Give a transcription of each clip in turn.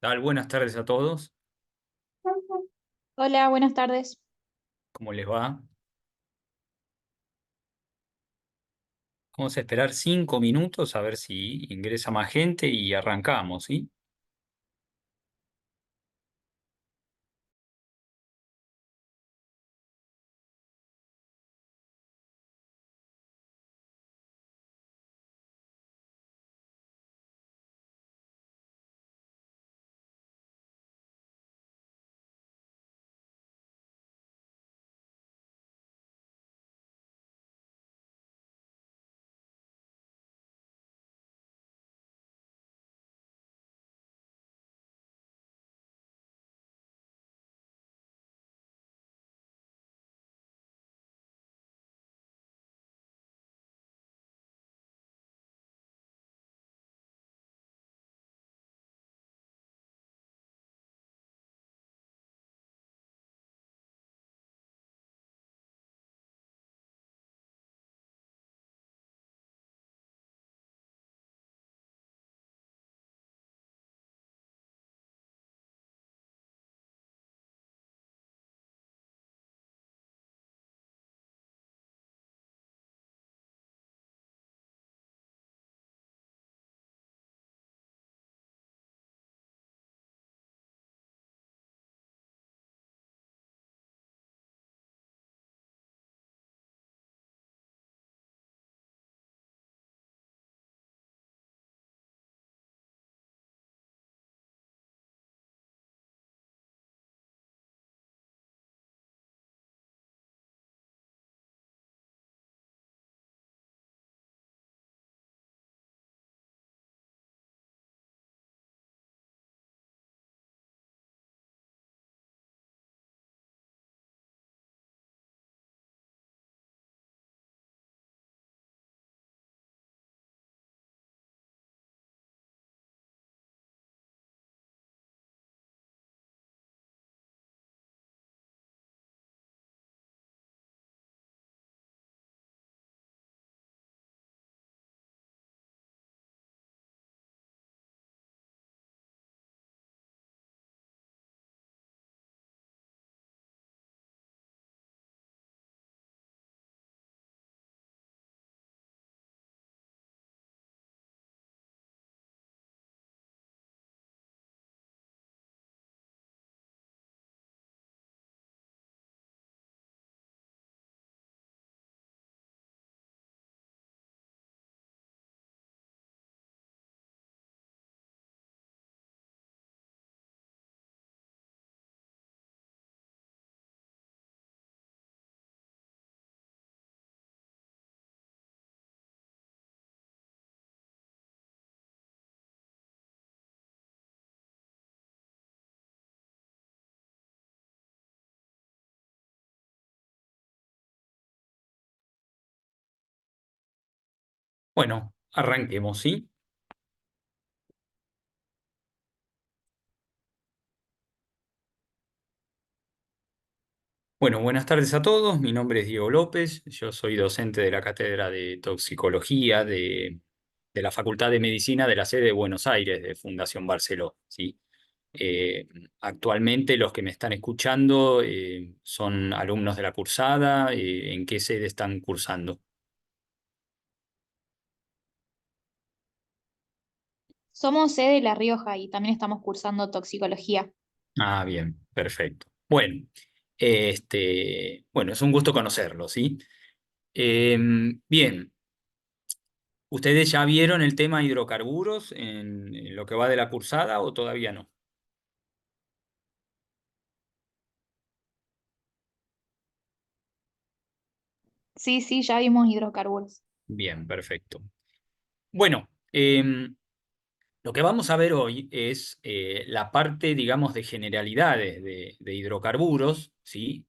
Tal? Buenas tardes a todos. Hola, buenas tardes. ¿Cómo les va? Vamos a esperar 5 minutos a ver si ingresa más gente y arrancamos, ¿sí? Bueno, arranquemos, ¿sí? Bueno, buenas tardes a todos. Mi nombre es Diego López. Yo soy docente de la Cátedra de Toxicología de la Facultad de Medicina de la sede de Buenos Aires, de Fundación Barceló, ¿sí? Eh, Actualmente los que me están escuchando son alumnos de la cursada. ¿En qué sede están cursando? Somos sede de La Rioja y también estamos cursando toxicología. Ah, bien, perfecto. Bueno, bueno, es un gusto conocerlo, ¿sí? Bien, ¿ustedes ya vieron el tema hidrocarburos en lo que va de la cursada o todavía no? Sí, sí, ya vimos hidrocarburos. Bien, perfecto. Bueno, lo que vamos a ver hoy es la parte, digamos, de generalidades de hidrocarburos, ¿sí?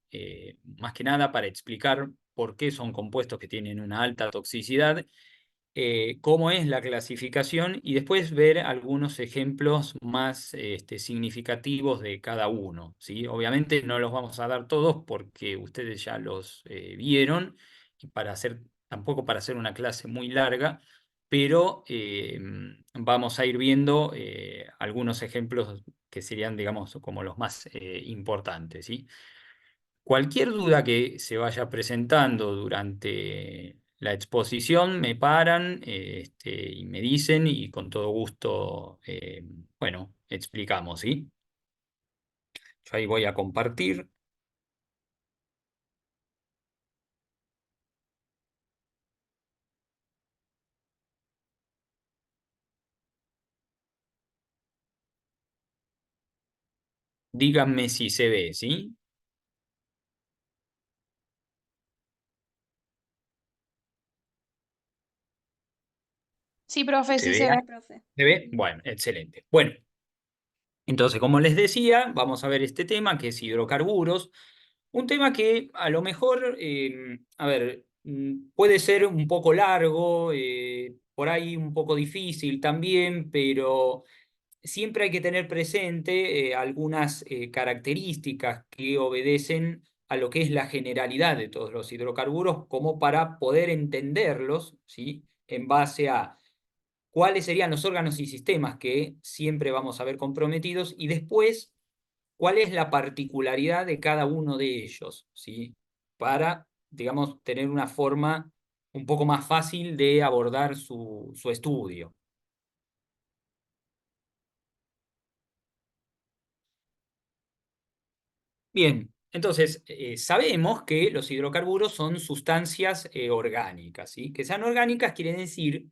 Más que nada para explicar por qué son compuestos que tienen una alta toxicidad, cómo es la clasificación y después ver algunos ejemplos más significativos de cada uno, ¿sí? Obviamente no los vamos a dar todos porque ustedes ya los vieron y tampoco para hacer una clase muy larga. pero vamos a ir viendo algunos ejemplos que serían, digamos, como los más importantes, ¿sí? Cualquier duda que se vaya presentando durante la exposición, me paran y me dicen y con todo gusto, bueno, explicamos, ¿sí? Yo ahí voy a compartir. Díganme si se ve, ¿sí? Sí, profe, ¿Se sí se ve? ve, profe. ¿Se ve? Bueno, excelente. Bueno, entonces, como les decía, vamos a ver este tema que es hidrocarburos. Un tema que a lo mejor, a ver, puede ser un poco largo, por ahí un poco difícil también, pero siempre hay que tener presente algunas características que obedecen a lo que es la generalidad de todos los hidrocarburos, como para poder entenderlos, ¿sí? En base a cuáles serían los órganos y sistemas que siempre vamos a ver comprometidos y después cuál es la particularidad de cada uno de ellos, ¿sí? Para, digamos, tener una forma un poco más fácil de abordar su estudio. Bien, entonces sabemos que los hidrocarburos son sustancias orgánicas, ¿sí? Que sean orgánicas quiere decir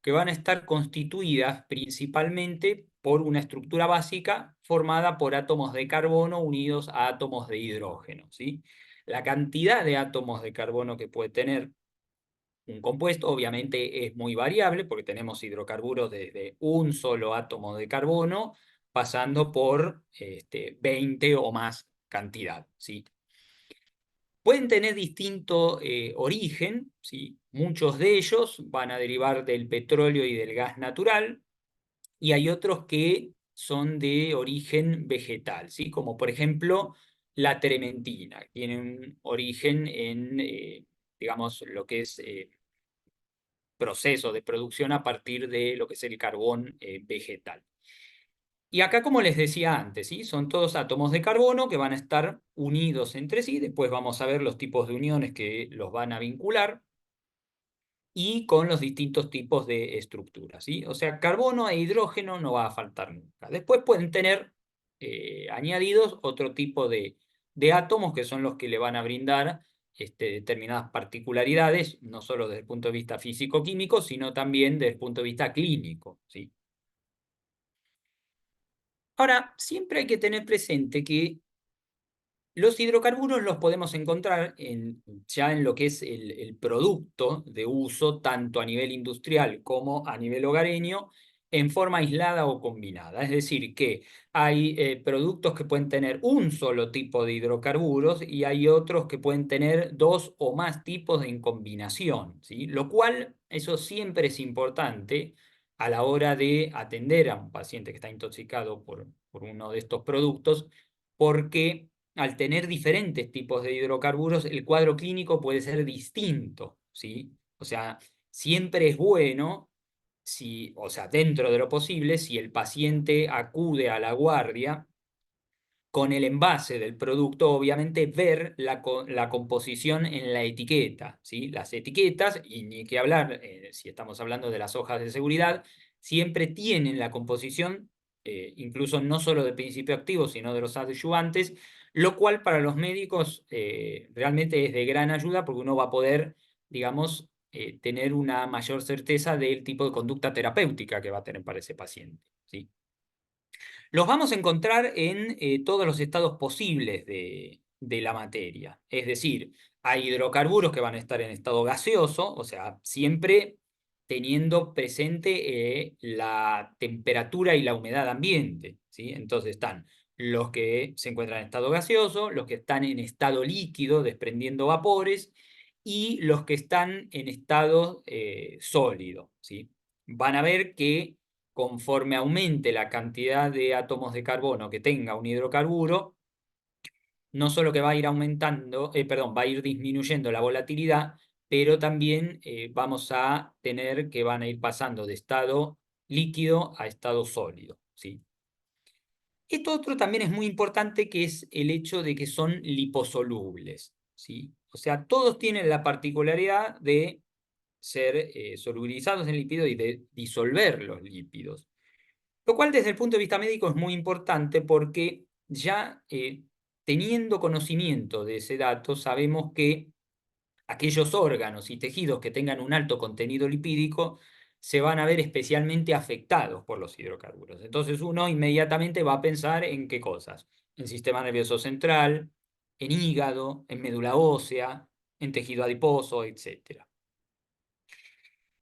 que van a estar constituidas principalmente por una estructura básica formada por átomos de carbono unidos a átomos de hidrógeno, ¿sí? La cantidad de átomos de carbono que puede tener un compuesto obviamente es muy variable porque tenemos hidrocarburos desde un solo átomo de carbono pasando por 20 o más cantidad, ¿sí? Pueden tener distinto origen, ¿sí? Muchos de ellos van a derivar del petróleo y del gas natural, y hay otros que son de origen vegetal, ¿sí? Como por ejemplo la trementina, tiene un origen en, digamos, lo que es proceso de producción a partir de lo que es el carbón vegetal. Y acá, como les decía antes, ¿sí? Son todos átomos de carbono que van a estar unidos entre sí. Después vamos a ver los tipos de uniones que los van a vincular y con los distintos tipos de estructuras, ¿sí? O sea, carbono e hidrógeno no va a faltar nunca. Después pueden tener añadidos otro tipo de átomos que son los que le van a brindar determinadas particularidades, no solo desde el punto de vista físico-químico, sino también desde el punto de vista clínico, ¿sí? Ahora, siempre hay que tener presente que los hidrocarburos los podemos encontrar ya en lo que es el producto de uso, tanto a nivel industrial como a nivel hogareño, en forma aislada o combinada. Es decir, que hay productos que pueden tener un solo tipo de hidrocarburos y hay otros que pueden tener dos o más tipos en combinación, ¿sí? Lo cual, eso siempre es importante a la hora de atender a un paciente que está intoxicado por uno de estos productos, porque al tener diferentes tipos de hidrocarburos, el cuadro clínico puede ser distinto, ¿sí? O sea, siempre es bueno, si, o sea, dentro de lo posible, si el paciente acude a la guardia con el envase del producto, obviamente ver la composición en la etiqueta, ¿sí? Las etiquetas, y ni que hablar, si estamos hablando de las hojas de seguridad, siempre tienen la composición, incluso no solo del principio activo, sino de los adyuvantes, lo cual para los médicos realmente es de gran ayuda porque uno va a poder, digamos, tener una mayor certeza del tipo de conducta terapéutica que va a tener para ese paciente, ¿sí? Los vamos a encontrar en todos los estados posibles de la materia. Es decir, hay hidrocarburos que van a estar en estado gaseoso, o sea, siempre teniendo presente la temperatura y la humedad ambiente, ¿sí? Entonces están los que se encuentran en estado gaseoso, los que están en estado líquido, desprendiendo vapores, y los que están en estado sólido, ¿sí? Van a ver que conforme aumente la cantidad de átomos de carbono que tenga un hidrocarburo, no solo que va a ir aumentando, perdón, va a ir disminuyendo la volatilidad, pero también vamos a tener que van a ir pasando de estado líquido a estado sólido, ¿sí? Esto otro también es muy importante, que es el hecho de que son liposolubles, ¿sí? O sea, todos tienen la particularidad de ser solubilizados en lípido y de disolver los lípidos. Lo cual desde el punto de vista médico es muy importante porque ya teniendo conocimiento de ese dato, sabemos que aquellos órganos y tejidos que tengan un alto contenido lipídico se van a ver especialmente afectados por los hidrocarburos. Entonces uno inmediatamente va a pensar en qué cosas: en sistema nervioso central, en hígado, en médula ósea, en tejido adiposo, etc.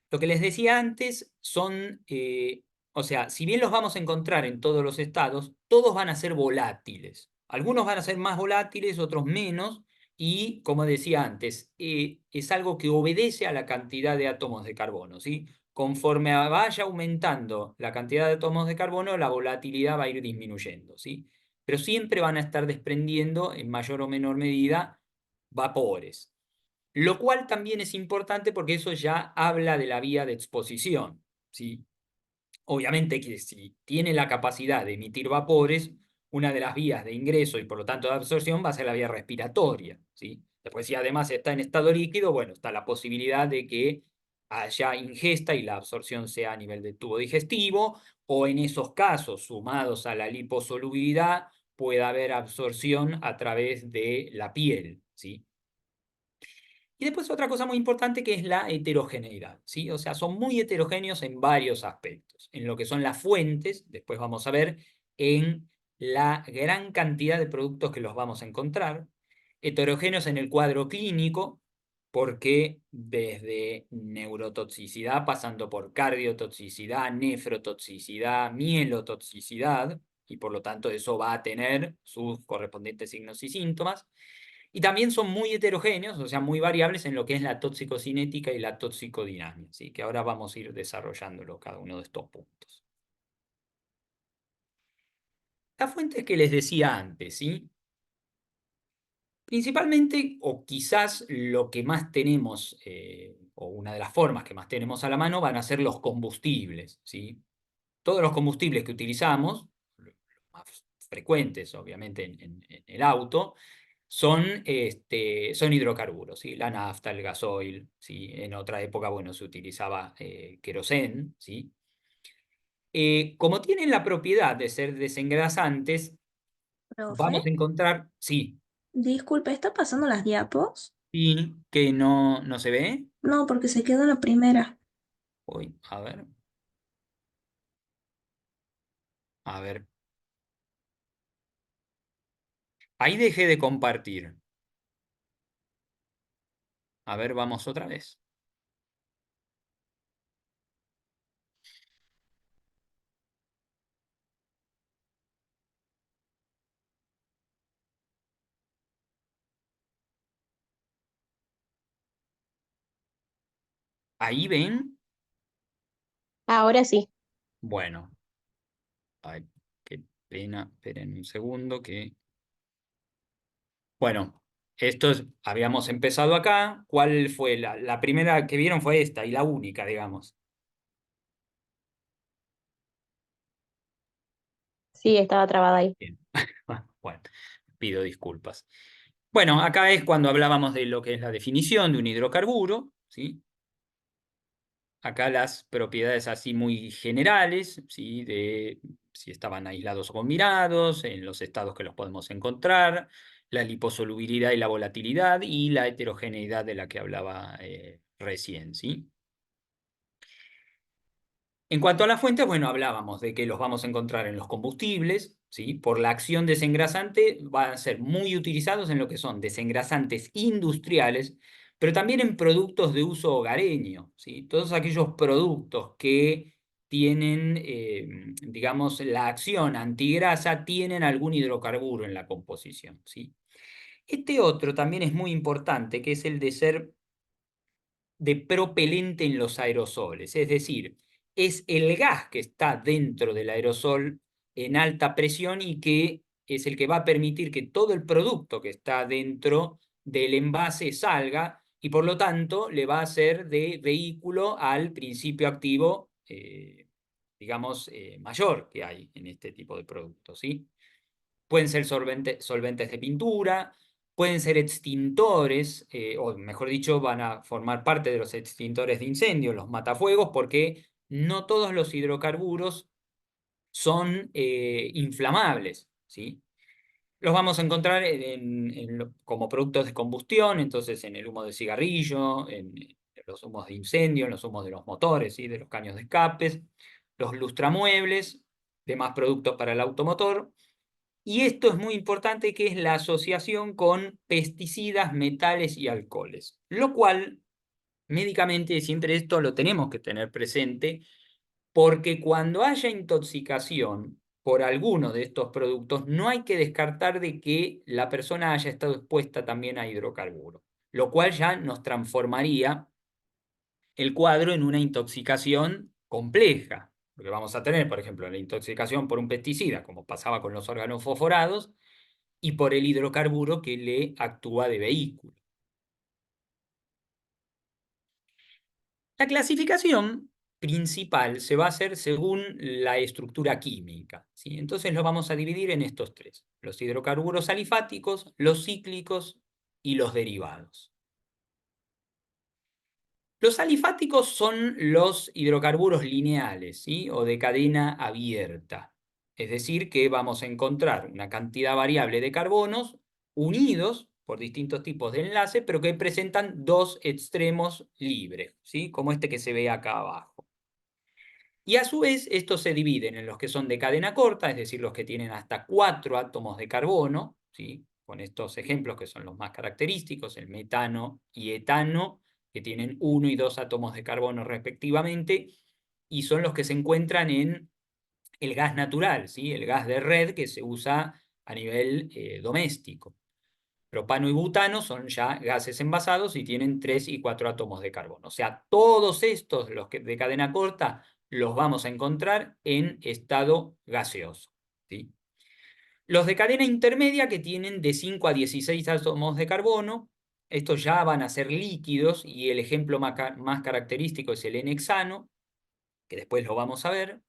Lo que les decía antes son, o sea, si bien los vamos a encontrar en todos los estados, todos van a ser volátiles. Algunos van a ser más volátiles, otros menos, y como decía antes, es algo que obedece a la cantidad de átomos de carbono, ¿sí? Conforme vaya aumentando la cantidad de átomos de carbono, la volatilidad va a ir disminuyendo, ¿sí? Pero siempre van a estar desprendiendo, en mayor o menor medida, vapores. Lo cual también es importante porque eso ya habla de la vía de exposición, ¿sí? Obviamente que si tiene la capacidad de emitir vapores, una de las vías de ingreso y por lo tanto de absorción va a ser la vía respiratoria, ¿sí? Después, si además está en estado líquido, bueno, está la posibilidad de que haya ingesta y la absorción sea a nivel del tubo digestivo, o en esos casos, sumados a la liposolubilidad, pueda haber absorción a través de la piel, ¿sí? Y después otra cosa muy importante, que es la heterogeneidad, ¿sí? O sea, son muy heterogéneos en varios aspectos. En lo que son las fuentes, después vamos a ver en la gran cantidad de productos que los vamos a encontrar. Heterogéneos en el cuadro clínico, porque desde neurotoxicidad, pasando por cardiotoxicidad, nefrotoxicidad, mielotoxicidad, y por lo tanto eso va a tener sus correspondientes signos y síntomas. Y también son muy heterogéneos, o sea, muy variables en lo que es la toxicocinética y la toxicodinámica, ¿sí? Que ahora vamos a ir desarrollándolo cada uno de estos puntos. Las fuentes que les decía antes, ¿sí? Principalmente, o quizás lo que más tenemos, o una de las formas que más tenemos a la mano, van a ser los combustibles, ¿sí? Todos los combustibles que utilizamos, los más frecuentes obviamente en el auto, son hidrocarburos, ¿sí? La nafta, el gasoil, ¿sí? En otra época, bueno, se utilizaba querosén, ¿sí? Como tienen la propiedad de ser desengrasantes, Profe, vamos a encontrar, sí, disculpe, ¿está pasando las diapos? y que no se ve. No, porque se quedó la primera. Uy, a ver, ahí dejé de compartir. A ver, vamos otra vez. Ahí ven. Ahora sí. Bueno, ay, qué pena, esperen un segundo que... Bueno, habíamos empezado acá. ¿Cuál fue? La primera que vieron fue esta y la única, digamos. Sí, estaba trabada ahí. Bien. Bueno, pido disculpas. Bueno, acá es cuando hablábamos de lo que es la definición de un hidrocarburo, ¿sí? Acá las propiedades así muy generales, ¿sí? De si estaban aislados o combinados, en los estados que los podemos encontrar, la liposolubilidad y la volatilidad y la heterogeneidad de la que hablaba recién, ¿sí? En cuanto a las fuentes, bueno, hablábamos de que los vamos a encontrar en los combustibles, ¿sí? Por la acción desengrasante van a ser muy utilizados en lo que son desengrasantes industriales, pero también en productos de uso hogareño, ¿sí? Todos aquellos productos que tienen, digamos, la acción antigrasa, tienen algún hidrocarburo en la composición, ¿sí? Este otro también es muy importante, que es el de ser de propelente en los aerosoles, es decir, es el gas que está dentro del aerosol en alta presión y que es el que va a permitir que todo el producto que está dentro del envase salga, y por lo tanto le va a ser de vehículo al principio activo, digamos, mayor que hay en este tipo de productos, ¿sí? Pueden ser solventes de pintura, pueden ser extintores, o mejor dicho, van a formar parte de los extintores de incendio, los matafuegos, porque no todos los hidrocarburos son inflamables, ¿sí? Los vamos a encontrar como productos de combustión, entonces en el humo de cigarrillo, en los humos de incendio, en los humos de los motores, ¿sí? De los caños de escapes, los lustramuebles, demás productos para el automotor. Y esto es muy importante, que es la asociación con pesticidas, metales y alcoholes, lo cual médicamente siempre esto lo tenemos que tener presente, porque cuando haya intoxicación por alguno de estos productos, no hay que descartar de que la persona haya estado expuesta también a hidrocarburos, lo cual ya nos transformaría el cuadro en una intoxicación compleja. Porque vamos a tener, por ejemplo, la intoxicación por un pesticida, como pasaba con los órganos fosforados, y por el hidrocarburo que le actúa de vehículo. La clasificación principal se va a hacer según la estructura química, ¿sí? Entonces lo vamos a dividir en estos tres: los hidrocarburos alifáticos, los cíclicos y los derivados. Los alifáticos son los hidrocarburos lineales, ¿sí? O de cadena abierta. Es decir, que vamos a encontrar una cantidad variable de carbonos unidos por distintos tipos de enlace, pero que presentan dos extremos libres, ¿sí? Como este que se ve acá abajo. Y a su vez, estos se dividen en los que son de cadena corta, es decir, los que tienen hasta 4 átomos de carbono, ¿sí? Con estos ejemplos que son los más característicos, el metano y etano, que tienen 1 y 2 átomos de carbono respectivamente, y son los que se encuentran en el gas natural, ¿sí? El gas de red que se usa a nivel doméstico. Propano y butano son ya gases envasados y tienen 3 y 4 átomos de carbono. O sea, todos estos, los que de cadena corta, los vamos a encontrar en estado gaseoso, ¿sí? Los de cadena intermedia, que tienen de 5 a 16 átomos de carbono, estos ya van a ser líquidos, y el ejemplo más característico es el N-hexano, que después lo vamos a ver.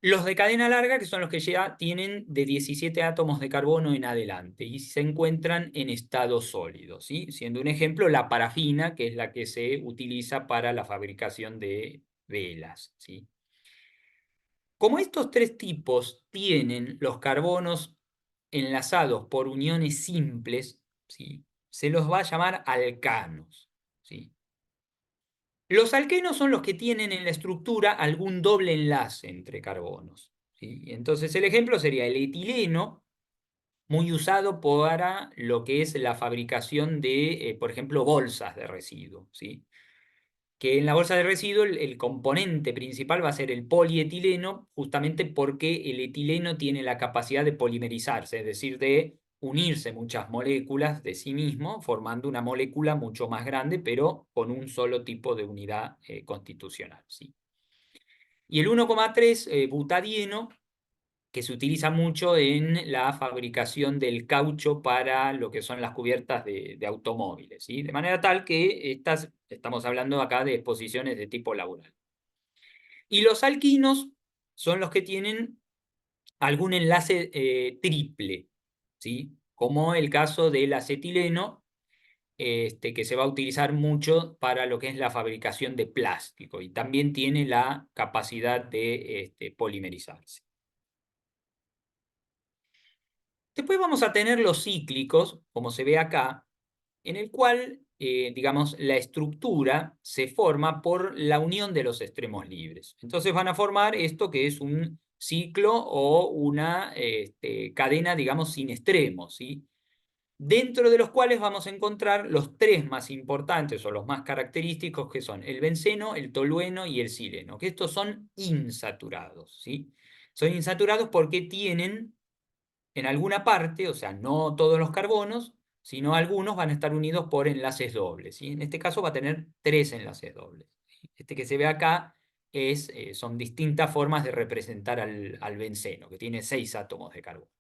Los de cadena larga, que son los que ya tienen de 17 átomos de carbono en adelante y se encuentran en estado sólido, ¿sí? Siendo un ejemplo la parafina, que es la que se utiliza para la fabricación de velas, ¿sí? Como estos tres tipos tienen los carbonos enlazados por uniones simples, ¿sí? Se los va a llamar alcanos, ¿sí? Los alquenos son los que tienen en la estructura algún doble enlace entre carbonos, ¿sí? Entonces el ejemplo sería el etileno, muy usado para lo que es la fabricación de, por ejemplo, bolsas de residuos, ¿sí? Que en la bolsa de residuos el componente principal va a ser el polietileno, justamente porque el etileno tiene la capacidad de polimerizarse, es decir, de unirse muchas moléculas de sí mismo, formando una molécula mucho más grande, pero con un solo tipo de unidad constitucional, ¿sí? Y el 1,3 butadieno, que se utiliza mucho en la fabricación del caucho para lo que son las cubiertas de automóviles, ¿sí? De manera tal que estamos hablando acá de exposiciones de tipo laboral. Y los alquinos son los que tienen algún enlace triple, ¿sí? Como el caso del acetileno, que se va a utilizar mucho para lo que es la fabricación de plástico y también tiene la capacidad de polimerizarse. Después vamos a tener los cíclicos, como se ve acá, en el cual, digamos, la estructura se forma por la unión de los extremos libres. Entonces van a formar esto que es un ciclo o una cadena, digamos, sin extremos, ¿sí? Dentro de los cuales vamos a encontrar los tres más importantes o los más característicos, que son el benceno, el tolueno y el sileno, que estos son insaturados, ¿sí? Son insaturados porque tienen en alguna parte, o sea, no todos los carbonos, sino algunos van a estar unidos por enlaces dobles, ¿sí? En este caso va a tener 3 enlaces dobles. Este que se ve acá son distintas formas de representar al benceno, que tiene 6 átomos de carbono.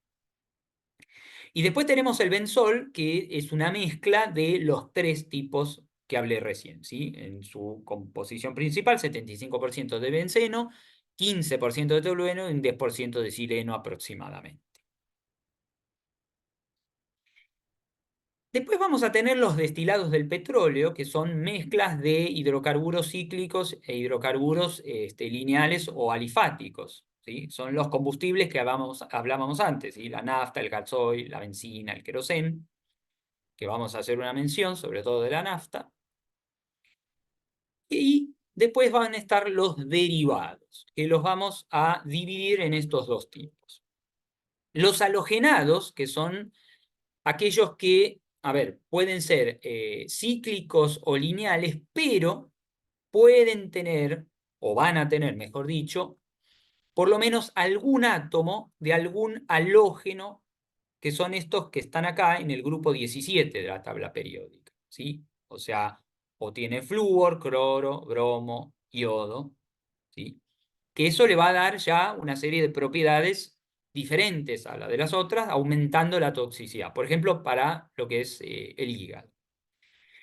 Y después tenemos el benzol, que es una mezcla de los tres tipos que hablé recién, ¿sí? En su composición principal, 75% de benceno, 15% de tolueno y un 10% de xileno aproximadamente. Después vamos a tener los destilados del petróleo, que son mezclas de hidrocarburos cíclicos e hidrocarburos lineales o alifáticos, ¿sí? Son los combustibles que hablábamos antes, ¿sí? La nafta, el gasoil, la benzina, el querosén, que vamos a hacer una mención sobre todo de la nafta. Y después van a estar los derivados, que los vamos a dividir en estos dos tipos. Los halogenados, que son aquellos que, a ver, pueden ser cíclicos o lineales, pero pueden tener, o van a tener, mejor dicho, por lo menos algún átomo de algún halógeno, que son estos que están acá en el grupo 17 de la tabla periódica, ¿sí? O sea, o tiene flúor, cloro, bromo, yodo, ¿sí? Que eso le va a dar ya una serie de propiedades diferentes a la de las otras, aumentando la toxicidad. Por ejemplo, para lo que es el hígado.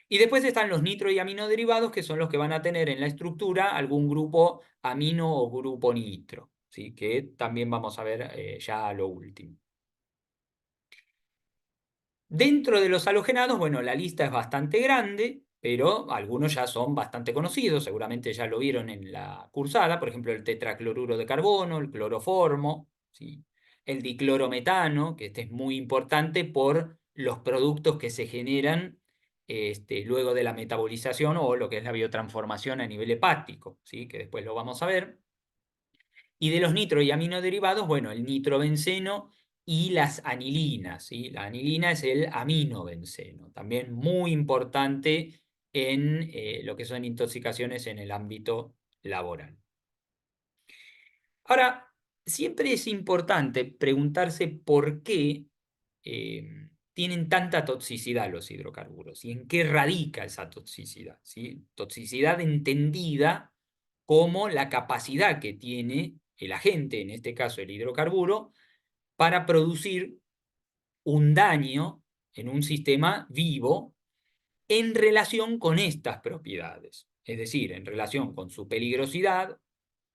Y después están los nitro y aminoderivados, que son los que van a tener en la estructura algún grupo amino o grupo nitro, ¿sí? Que también vamos a ver ya a lo último. Dentro de los halogenados, bueno, la lista es bastante grande, pero algunos ya son bastante conocidos, seguramente ya lo vieron en la cursada, por ejemplo, el tetracloruro de carbono, el cloroformo, ¿sí? El diclorometano, que este es muy importante por los productos que se generan luego de la metabolización o lo que es la biotransformación a nivel hepático, ¿sí? Que después lo vamos a ver. Y de los nitro y aminoderivados, bueno, el nitrobenceno y las anilinas, ¿sí? La anilina es el aminobenceno, también muy importante en lo que son intoxicaciones en el ámbito laboral. Ahora, siempre es importante preguntarse por qué tienen tanta toxicidad los hidrocarburos y en qué radica esa toxicidad, ¿sí? Toxicidad entendida como la capacidad que tiene el agente, en este caso el hidrocarburo, para producir un daño en un sistema vivo en relación con estas propiedades. Es decir, en relación con su peligrosidad,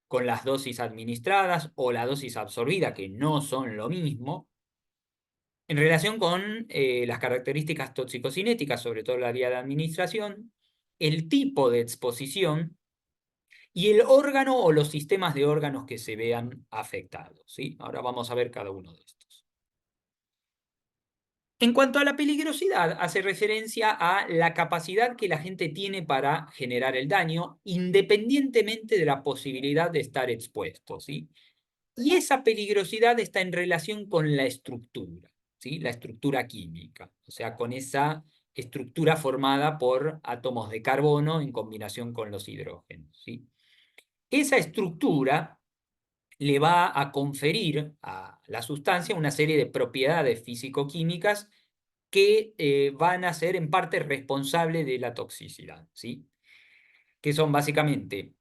con las dosis administradas o la dosis absorbida, que no son lo mismo, en relación con las características toxicocinéticas, sobre todo la vía de administración, el tipo de exposición y el órgano o los sistemas de órganos que se vean afectados, ¿sí? Ahora vamos a ver cada uno de estos. En cuanto a la peligrosidad, hace referencia a la capacidad que la gente tiene para generar el daño, independientemente de la posibilidad de estar expuesto, ¿sí? Y esa peligrosidad está en relación con la estructura, ¿sí? La estructura química, o sea, con esa estructura formada por átomos de carbono en combinación con los hidrógenos, ¿sí? Esa estructura le va a conferir a la sustancia una serie de propiedades físico-químicas que van a ser en parte responsables de la toxicidad, ¿sí? Que son básicamente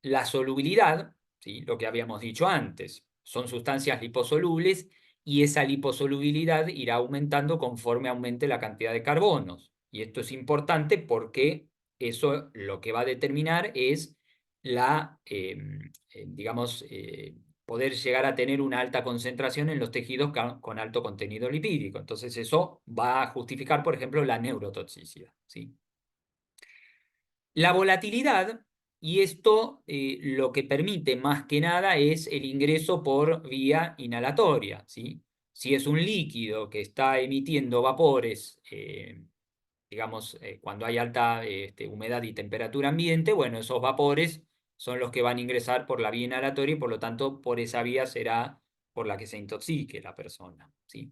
la solubilidad, ¿sí? Lo que habíamos dicho antes, son sustancias liposolubles y esa liposolubilidad irá aumentando conforme aumente la cantidad de carbonos. Y esto es importante porque eso lo que va a determinar es la, digamos, poder llegar a tener una alta concentración en los tejidos con alto contenido lipídico. Entonces eso va a justificar, por ejemplo, la neurotoxicidad, ¿sí? La volatilidad, y esto lo que permite más que nada es el ingreso por vía inhalatoria, ¿sí? Si es un líquido que está emitiendo vapores, digamos, cuando hay alta humedad y temperatura ambiente, bueno, esos vapores son los que van a ingresar por la vía inhalatoria y por lo tanto por esa vía será por la que se intoxique la persona, ¿sí?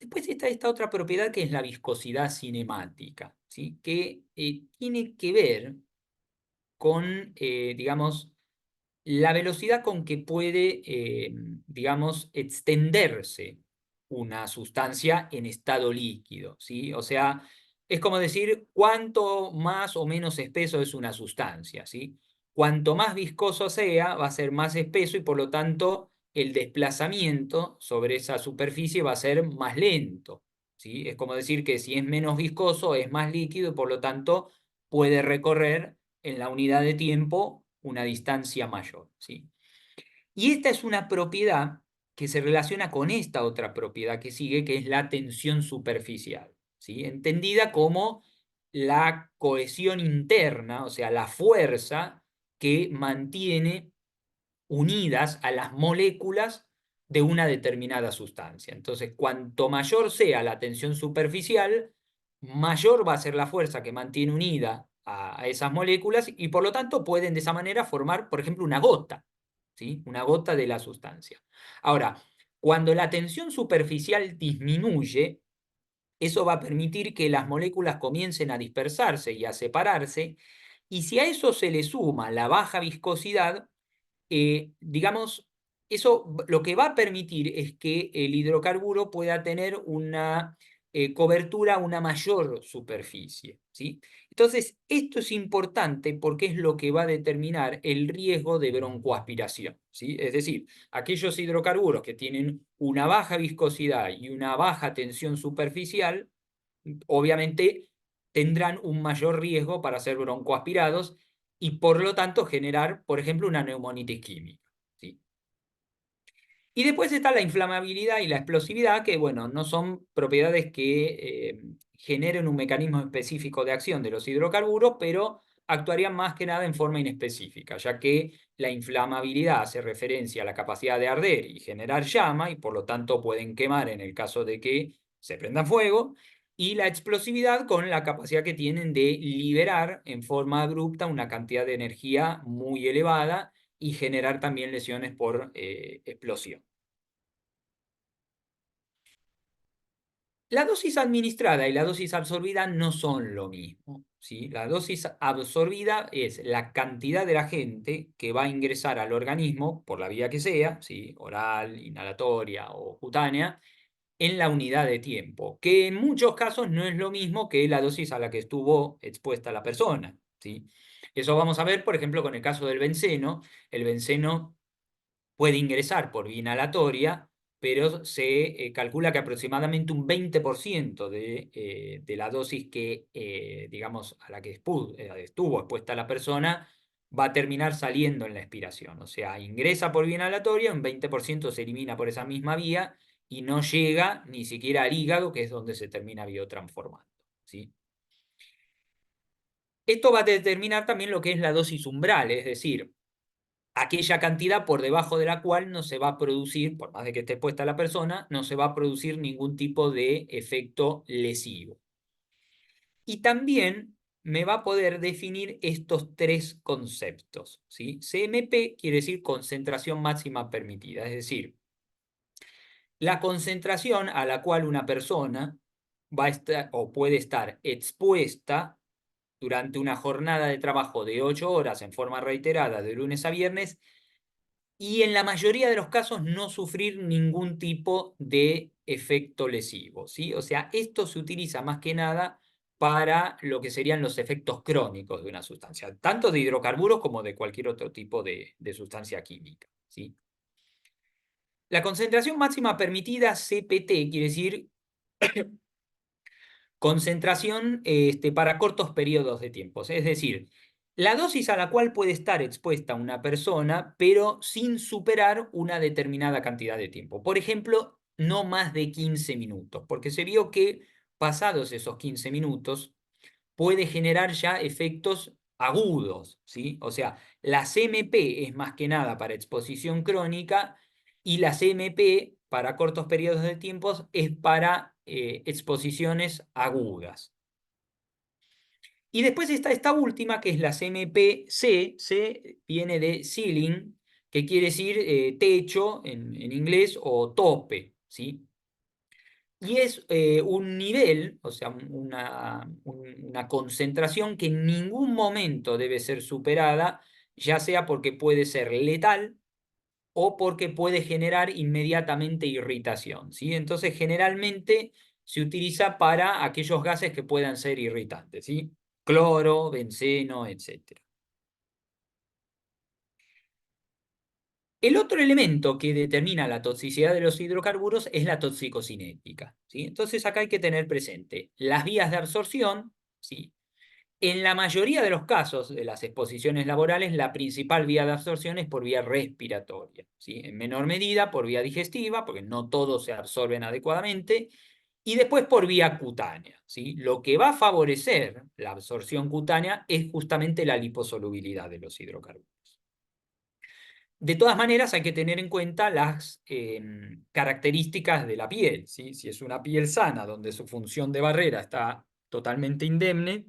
Después está esta otra propiedad que es la viscosidad cinemática, ¿sí? Que tiene que ver con, digamos, la velocidad con que puede, digamos, extenderse una sustancia en estado líquido, ¿sí? O sea, es como decir cuánto más o menos espeso es una sustancia, ¿sí? Cuanto más viscoso sea, va a ser más espeso y por lo tanto el desplazamiento sobre esa superficie va a ser más lento, ¿sí? Es como decir que si es menos viscoso, es más líquido y por lo tanto puede recorrer en la unidad de tiempo una distancia mayor, ¿sí? Y esta es una propiedad que se relaciona con esta otra propiedad que sigue, que es la tensión superficial, ¿sí? Entendida como la cohesión interna, o sea, la fuerza que mantiene unidas a las moléculas de una determinada sustancia. Entonces, cuanto mayor sea la tensión superficial, mayor va a ser la fuerza que mantiene unida a esas moléculas y por lo tanto pueden de esa manera formar, por ejemplo, una gota, ¿sí? Una gota de la sustancia. Ahora, cuando la tensión superficial disminuye, eso va a permitir que las moléculas comiencen a dispersarse y a separarse, y si a eso se le suma la baja viscosidad, digamos, eso lo que va a permitir es que el hidrocarburo pueda tener una cobertura, una mayor superficie, ¿sí? Entonces, esto es importante porque es lo que va a determinar el riesgo de broncoaspiración, ¿sí? Es decir, aquellos hidrocarburos que tienen una baja viscosidad y una baja tensión superficial, obviamente tendrán un mayor riesgo para ser broncoaspirados y por lo tanto generar, por ejemplo, una neumonitis química, ¿sí? Y después está la inflamabilidad y la explosividad, que bueno, no son propiedades que generen un mecanismo específico de acción de los hidrocarburos, pero actuarían más que nada en forma inespecífica, ya que la inflamabilidad hace referencia a la capacidad de arder y generar llama, y por lo tanto pueden quemar en el caso de que se prenda fuego, y la explosividad con la capacidad que tienen de liberar en forma abrupta una cantidad de energía muy elevada y generar también lesiones por explosión. La dosis administrada y la dosis absorbida no son lo mismo, ¿sí? La dosis absorbida es la cantidad de agente que va a ingresar al organismo, por la vía que sea, ¿sí? Oral, inhalatoria o cutánea, en la unidad de tiempo, que en muchos casos no es lo mismo que la dosis a la que estuvo expuesta la persona, ¿sí? Eso vamos a ver, por ejemplo, con el caso del benceno. El benceno puede ingresar por vía inhalatoria, pero se calcula que aproximadamente un 20% de la dosis que, digamos, a la que estuvo expuesta la persona va a terminar saliendo en la expiración. O sea, ingresa por vía inhalatoria, un 20% se elimina por esa misma vía y no llega ni siquiera al hígado, que es donde se termina biotransformando, ¿sí? Esto va a determinar también lo que es la dosis umbral, es decir, aquella cantidad por debajo de la cual no se va a producir, por más de que esté expuesta la persona, no se va a producir ningún tipo de efecto lesivo. Y también me va a poder definir estos tres conceptos, ¿sí? CMP quiere decir concentración máxima permitida, es decir, la concentración a la cual una persona va a estar o puede estar expuesta durante una jornada de trabajo de 8 horas en forma reiterada de lunes a viernes y en la mayoría de los casos no sufrir ningún tipo de efecto lesivo, ¿sí? O sea, esto se utiliza más que nada para lo que serían los efectos crónicos de una sustancia, tanto de hidrocarburos como de cualquier otro tipo de sustancia química, ¿sí? La concentración máxima permitida, CPT, quiere decir concentración para cortos periodos de tiempo. Es decir, la dosis a la cual puede estar expuesta una persona, pero sin superar una determinada cantidad de tiempo. Por ejemplo, no más de 15 minutos, porque se vio que pasados esos 15 minutos puede generar ya efectos agudos, ¿sí? O sea, la CMP es más que nada para exposición crónica y la CMP para cortos periodos de tiempo es para exposiciones agudas. Y después está esta última, que es la CMP-C, C viene de ceiling, que quiere decir techo en inglés o tope, ¿sí? Y es un nivel, o sea, una concentración que en ningún momento debe ser superada, ya sea porque puede ser letal o porque puede generar inmediatamente irritación, ¿sí? Entonces, generalmente se utiliza para aquellos gases que puedan ser irritantes, ¿sí? Cloro, benceno, etc. El otro elemento que determina la toxicidad de los hidrocarburos es la toxicocinética, ¿sí? Entonces acá hay que tener presente las vías de absorción, ¿sí? En la mayoría de los casos de las exposiciones laborales, la principal vía de absorción es por vía respiratoria, ¿sí? En menor medida por vía digestiva, porque no todos se absorben adecuadamente, y después por vía cutánea, ¿sí? Lo que va a favorecer la absorción cutánea es justamente la liposolubilidad de los hidrocarburos. De todas maneras, hay que tener en cuenta las características de la piel, ¿sí? Si es una piel sana, donde su función de barrera está totalmente indemne,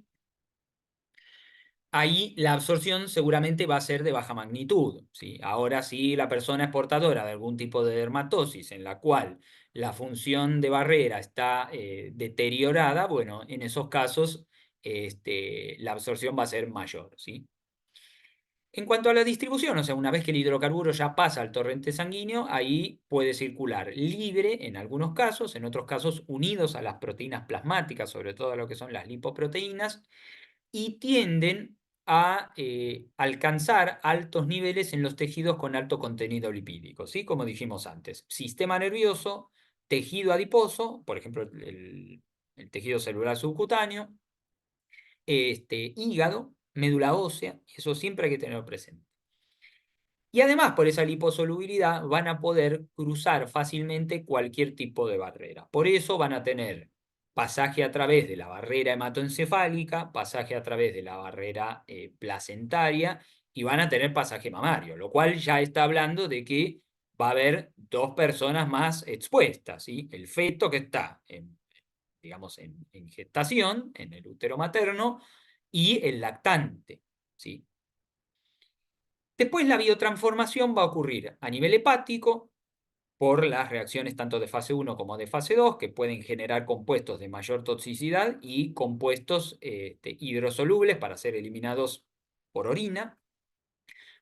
ahí la absorción seguramente va a ser de baja magnitud, ¿sí? Ahora, si la persona es portadora de algún tipo de dermatosis en la cual la función de barrera está deteriorada, bueno, en esos casos la absorción va a ser mayor, ¿sí? En cuanto a la distribución, o sea, una vez que el hidrocarburo ya pasa al torrente sanguíneo, ahí puede circular libre en algunos casos, en otros casos unidos a las proteínas plasmáticas, sobre todo a lo que son las lipoproteínas, y tienden a alcanzar altos niveles en los tejidos con alto contenido lipídico, ¿sí? Como dijimos antes, sistema nervioso, tejido adiposo, por ejemplo, el tejido celular subcutáneo, hígado, médula ósea, y eso siempre hay que tenerlo presente. Y además, por esa liposolubilidad, van a poder cruzar fácilmente cualquier tipo de barrera. Por eso van a tener pasaje a través de la barrera hematoencefálica, pasaje a través de la barrera placentaria y van a tener pasaje mamario, lo cual ya está hablando de que va a haber dos personas más expuestas, ¿sí? El feto que está digamos, en gestación, en el útero materno, y el lactante, ¿sí? Después la biotransformación va a ocurrir a nivel hepático por las reacciones tanto de fase 1 como de fase 2, que pueden generar compuestos de mayor toxicidad y compuestos hidrosolubles para ser eliminados por orina.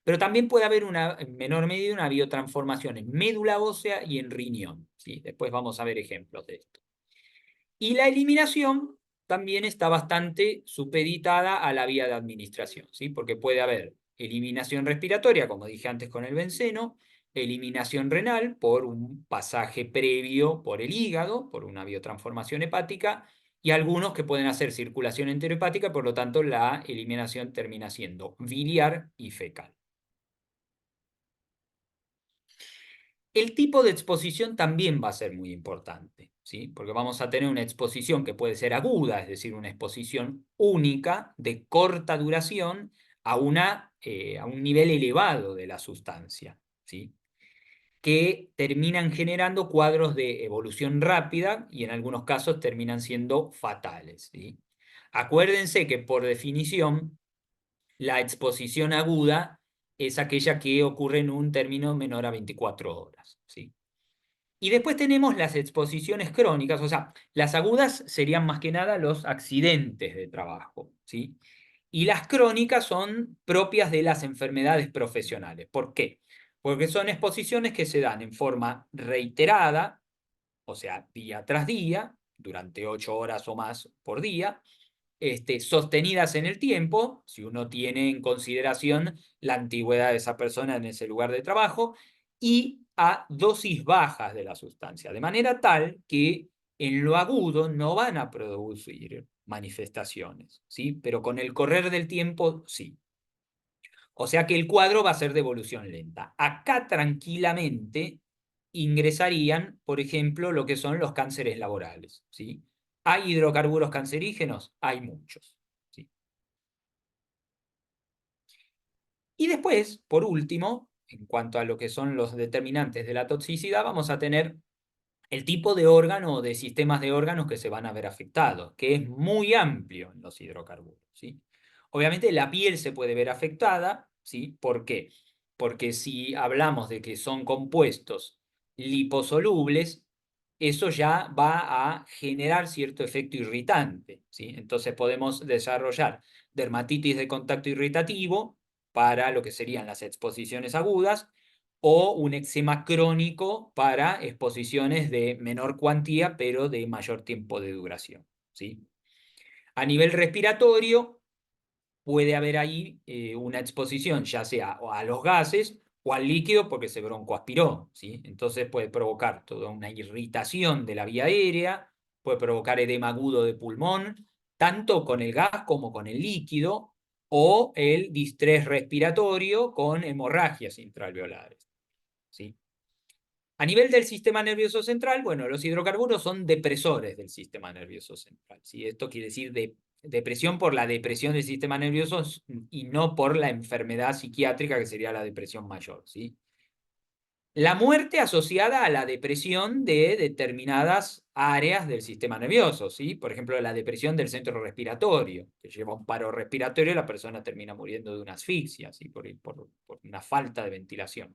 Pero también puede haber en menor medida una biotransformación en médula ósea y en riñón, ¿sí? Después vamos a ver ejemplos de esto. Y la eliminación también está bastante supeditada a la vía de administración, ¿sí? Porque puede haber eliminación respiratoria, como dije antes con el benceno, eliminación renal por un pasaje previo por el hígado, por una biotransformación hepática, y algunos que pueden hacer circulación enterohepática, por lo tanto la eliminación termina siendo biliar y fecal. El tipo de exposición también va a ser muy importante, ¿sí? Porque vamos a tener una exposición que puede ser aguda, es decir, una exposición única de corta duración a un nivel elevado de la sustancia, ¿sí? Que terminan generando cuadros de evolución rápida y en algunos casos terminan siendo fatales, ¿sí? Acuérdense que por definición la exposición aguda es aquella que ocurre en un término menor a 24 horas, ¿sí? Y después tenemos las exposiciones crónicas, o sea, las agudas serían más que nada los accidentes de trabajo, ¿sí? Y las crónicas son propias de las enfermedades profesionales. ¿Por qué? Porque son exposiciones que se dan en forma reiterada, o sea, día tras día, durante 8 horas o más por día, sostenidas en el tiempo, si uno tiene en consideración la antigüedad de esa persona en ese lugar de trabajo, y a dosis bajas de la sustancia, de manera tal que en lo agudo no van a producir manifestaciones, ¿sí? Pero con el correr del tiempo sí. O sea que el cuadro va a ser de evolución lenta. Acá tranquilamente ingresarían, por ejemplo, lo que son los cánceres laborales, ¿sí? ¿Hay hidrocarburos cancerígenos? Hay muchos, ¿sí? Y después, por último, en cuanto a lo que son los determinantes de la toxicidad, vamos a tener el tipo de órgano o de sistemas de órganos que se van a ver afectados, que es muy amplio en los hidrocarburos, ¿sí? Obviamente la piel se puede ver afectada, ¿sí? ¿Por qué? Porque si hablamos de que son compuestos liposolubles, eso ya va a generar cierto efecto irritante, ¿sí? Entonces podemos desarrollar dermatitis de contacto irritativo para lo que serían las exposiciones agudas, o un eczema crónico para exposiciones de menor cuantía, pero de mayor tiempo de duración, ¿sí? A nivel respiratorio, puede haber ahí una exposición, ya sea a los gases o al líquido porque se broncoaspiró, ¿sí? Entonces puede provocar toda una irritación de la vía aérea, puede provocar edema agudo de pulmón, tanto con el gas como con el líquido, o el distrés respiratorio con hemorragias intraalveolares, ¿sí? A nivel del sistema nervioso central, bueno, los hidrocarburos son depresores del sistema nervioso central, ¿sí? Esto quiere decir depresión por la depresión del sistema nervioso y no por la enfermedad psiquiátrica que sería la depresión mayor, ¿sí? La muerte asociada a la depresión de determinadas áreas del sistema nervioso, ¿sí? Por ejemplo, la depresión del centro respiratorio, que lleva a un paro respiratorio y la persona termina muriendo de una asfixia, ¿sí? Por una falta de ventilación.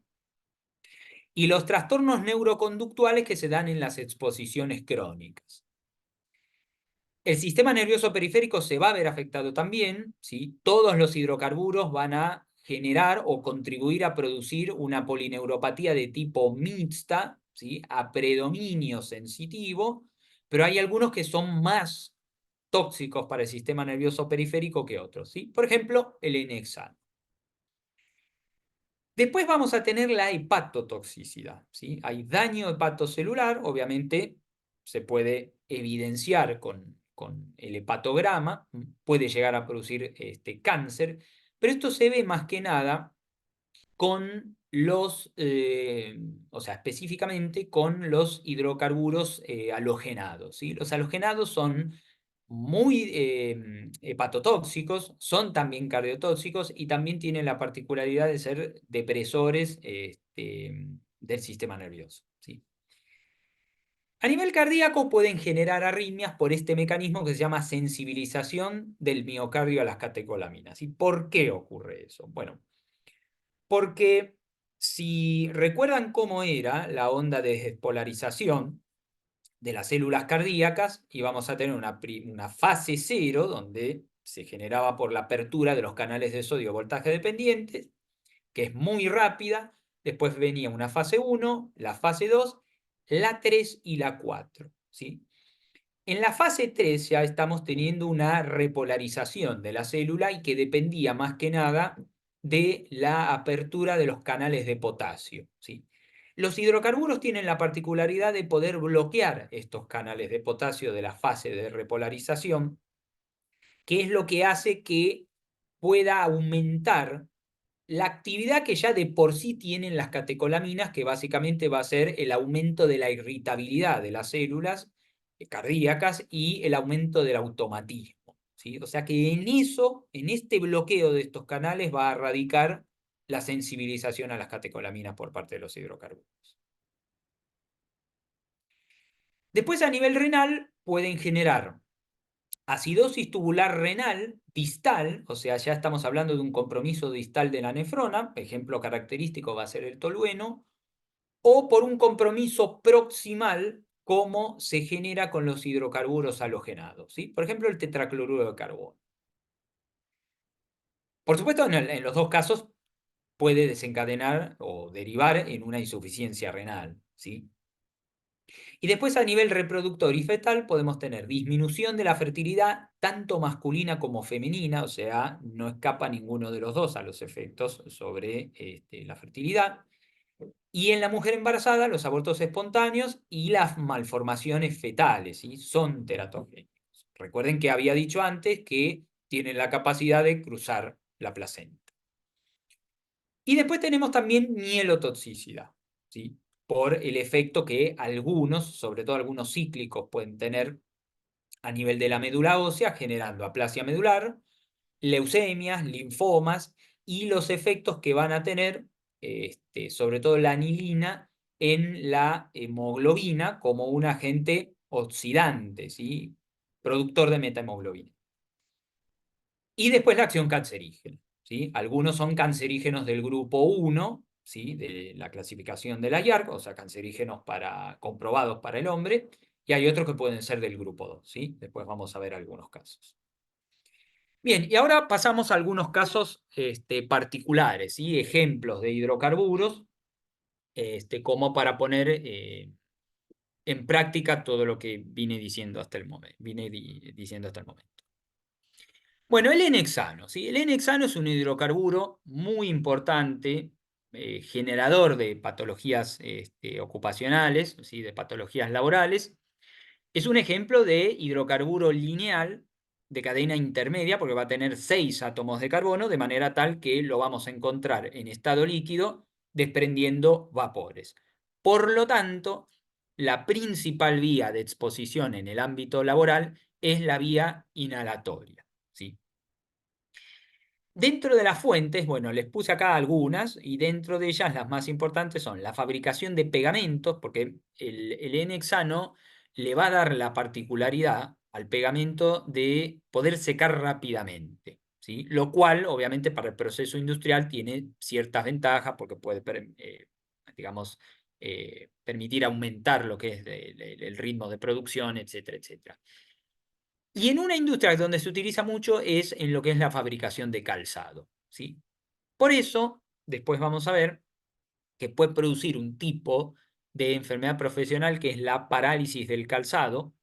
Y los trastornos neuroconductuales que se dan en las exposiciones crónicas. El sistema nervioso periférico se va a ver afectado también, ¿sí? Todos los hidrocarburos van a generar o contribuir a producir una polineuropatía de tipo mixta, ¿sí? A predominio sensitivo, pero hay algunos que son más tóxicos para el sistema nervioso periférico que otros, ¿sí? Por ejemplo, el N-hexano. Después vamos a tener la hepatotoxicidad, ¿sí? Hay daño hepatocelular, obviamente se puede evidenciar con el hepatograma, puede llegar a producir cáncer, pero esto se ve más que nada con o sea, específicamente con los hidrocarburos halogenados, ¿sí? Los halogenados son muy hepatotóxicos, son también cardiotóxicos y también tienen la particularidad de ser depresores del sistema nervioso, ¿sí? A nivel cardíaco pueden generar arritmias por este mecanismo que se llama sensibilización del miocardio a las catecolaminas. ¿Y por qué ocurre eso? Bueno, porque si recuerdan cómo era la onda de despolarización de las células cardíacas, íbamos a tener una fase cero donde se generaba por la apertura de los canales de sodio voltaje dependientes, que es muy rápida. Después venía una fase 1, la fase 2, la 3 y la 4, ¿sí? En la fase 3 ya estamos teniendo una repolarización de la célula y que dependía más que nada de la apertura de los canales de potasio, ¿sí? Los hidrocarburos tienen la particularidad de poder bloquear estos canales de potasio de la fase de repolarización, que es lo que hace que pueda aumentar la actividad que ya de por sí tienen las catecolaminas, que básicamente va a ser el aumento de la irritabilidad de las células cardíacas y el aumento del automatismo, ¿sí? O sea que en eso, en este bloqueo de estos canales va a radicar la sensibilización a las catecolaminas por parte de los hidrocarburos. Después a nivel renal pueden generar acidosis tubular renal distal, o sea, ya estamos hablando de un compromiso distal de la nefrona, ejemplo característico va a ser el tolueno, o por un compromiso proximal, como se genera con los hidrocarburos halogenados, ¿sí? Por ejemplo, el tetracloruro de carbono. Por supuesto, en los dos casos puede desencadenar o derivar en una insuficiencia renal, ¿sí? Y después a nivel reproductor y fetal podemos tener disminución de la fertilidad tanto masculina como femenina, o sea, no escapa ninguno de los dos a los efectos sobre la fertilidad. Y en la mujer embarazada, los abortos espontáneos y las malformaciones fetales, ¿sí? Son teratogénicos. Recuerden que había dicho antes que tienen la capacidad de cruzar la placenta. Y después tenemos también mielotoxicidad, ¿sí? Por el efecto que algunos, sobre todo algunos cíclicos, pueden tener a nivel de la médula ósea, generando aplasia medular, leucemias, linfomas y los efectos que van a tener, sobre todo la anilina, en la hemoglobina como un agente oxidante, ¿sí? Productor de metahemoglobina. Y después la acción cancerígena, ¿sí? Algunos son cancerígenos del grupo 1, ¿sí? De la clasificación de la IARC, o sea, cancerígenos comprobados para el hombre, y hay otros que pueden ser del grupo 2, ¿sí? Después vamos a ver algunos casos. Bien, y ahora pasamos a algunos casos particulares, ¿sí? Ejemplos de hidrocarburos, como para poner en práctica todo lo que vine diciendo hasta el momento. Diciendo hasta el momento. Bueno, el N-hexano, ¿sí? El N-hexano es un hidrocarburo muy importante generador de patologías ocupacionales, ¿sí? De patologías laborales. Es un ejemplo de hidrocarburo lineal de cadena intermedia, porque va a tener 6 átomos de carbono, de manera tal que lo vamos a encontrar en estado líquido, desprendiendo vapores. Por lo tanto, la principal vía de exposición en el ámbito laboral es la vía inhalatoria, ¿sí? Dentro de las fuentes, bueno, les puse acá algunas y dentro de ellas las más importantes son la fabricación de pegamentos, porque el N-hexano le va a dar la particularidad al pegamento de poder secar rápidamente, ¿sí? Lo cual, obviamente, para el proceso industrial tiene ciertas ventajas porque puede, digamos, permitir aumentar lo que es el ritmo de producción, etcétera, etcétera. Y en una industria donde se utiliza mucho es en lo que es la fabricación de calzado, ¿sí? Por eso, después vamos a ver que puede producir un tipo de enfermedad profesional que es la parálisis del calzado,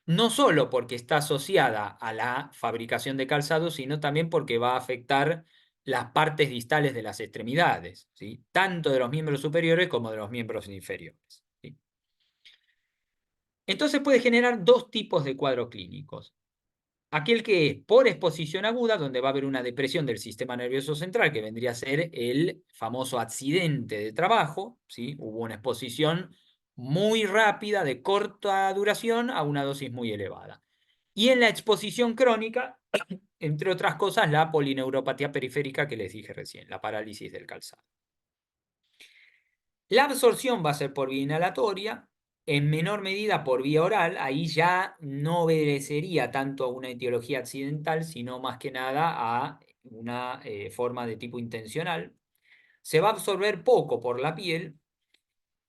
no solo porque está asociada a la fabricación de calzado, sino también porque va a afectar las partes distales de las extremidades, ¿sí? Tanto de los miembros superiores como de los miembros inferiores, ¿sí? Entonces puede generar dos tipos de cuadros clínicos. Aquel que es por exposición aguda, donde va a haber una depresión del sistema nervioso central, que vendría a ser el famoso accidente de trabajo, ¿sí? Hubo una exposición muy rápida, de corta duración, a una dosis muy elevada. Y en la exposición crónica, entre otras cosas, la polineuropatía periférica que les dije recién, la parálisis del calzado. La absorción va a ser por vía inhalatoria, en menor medida por vía oral, ahí ya no obedecería tanto a una etiología accidental, sino más que nada a una forma de tipo intencional. Se va a absorber poco por la piel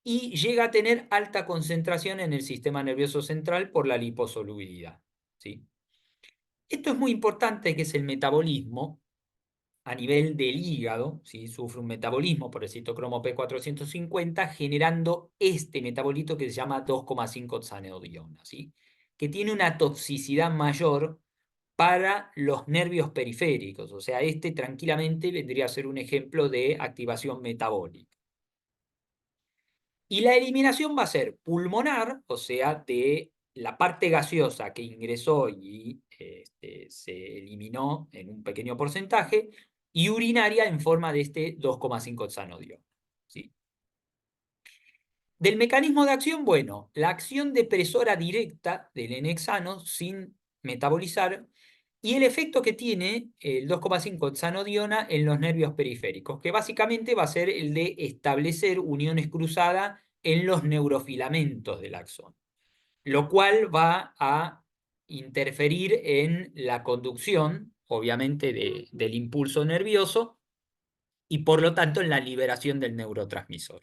y llega a tener alta concentración en el sistema nervioso central por la liposolubilidad, ¿sí? Esto es muy importante, que es el metabolismo a nivel del hígado, ¿sí? Sufre un metabolismo por el citocromo P450, generando este metabolito que se llama 2,5-oxanediona, ¿sí? Que tiene una toxicidad mayor para los nervios periféricos. O sea, este tranquilamente vendría a ser un ejemplo de activación metabólica. Y la eliminación va a ser pulmonar, o sea, de la parte gaseosa que ingresó y se eliminó en un pequeño porcentaje, y urinaria en forma de este 2,5-oxanodiol, ¿sí? Del mecanismo de acción, bueno, la acción depresora directa del N-hexano sin metabolizar y el efecto que tiene el 2,5-oxanodiona en los nervios periféricos, que básicamente va a ser el de establecer uniones cruzadas en los neurofilamentos del axón, lo cual va a interferir en la conducción, obviamente, del impulso nervioso y por lo tanto en la liberación del neurotransmisor.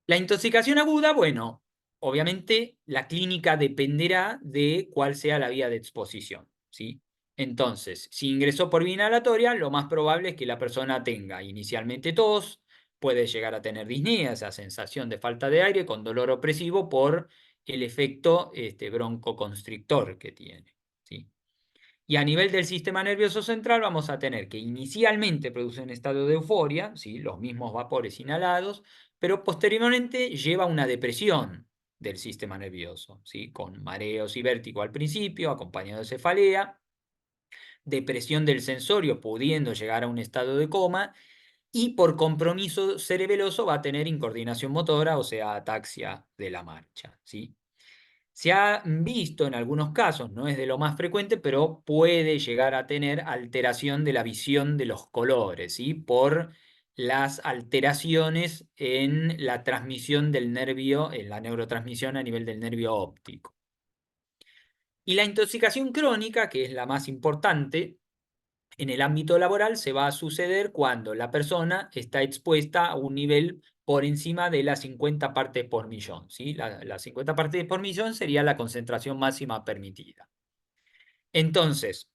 La intoxicación aguda, bueno, obviamente la clínica dependerá de cuál sea la vía de exposición, ¿sí? Entonces, si ingresó por vía inhalatoria, lo más probable es que la persona tenga inicialmente tos, puede llegar a tener disnea, esa sensación de falta de aire con dolor opresivo por el efecto broncoconstrictor que tiene, ¿sí? Y a nivel del sistema nervioso central vamos a tener que inicialmente produce un estado de euforia, ¿sí? Los mismos vapores inhalados, pero posteriormente lleva a una depresión del sistema nervioso, ¿sí? Con mareos y vértigo al principio, acompañado de cefalea, depresión del sensorio, pudiendo llegar a un estado de coma, y por compromiso cerebeloso va a tener incoordinación motora, o sea, ataxia de la marcha, ¿sí? Se ha visto en algunos casos, no es de lo más frecuente, pero puede llegar a tener alteración de la visión de los colores, ¿sí? Por las alteraciones en la transmisión del nervio, en la neurotransmisión a nivel del nervio óptico. Y la intoxicación crónica, que es la más importante en el ámbito laboral, se va a suceder cuando la persona está expuesta a un nivel por encima de las 50 partes por millón, ¿sí? Las 50 partes por millón sería la concentración máxima permitida. Entonces,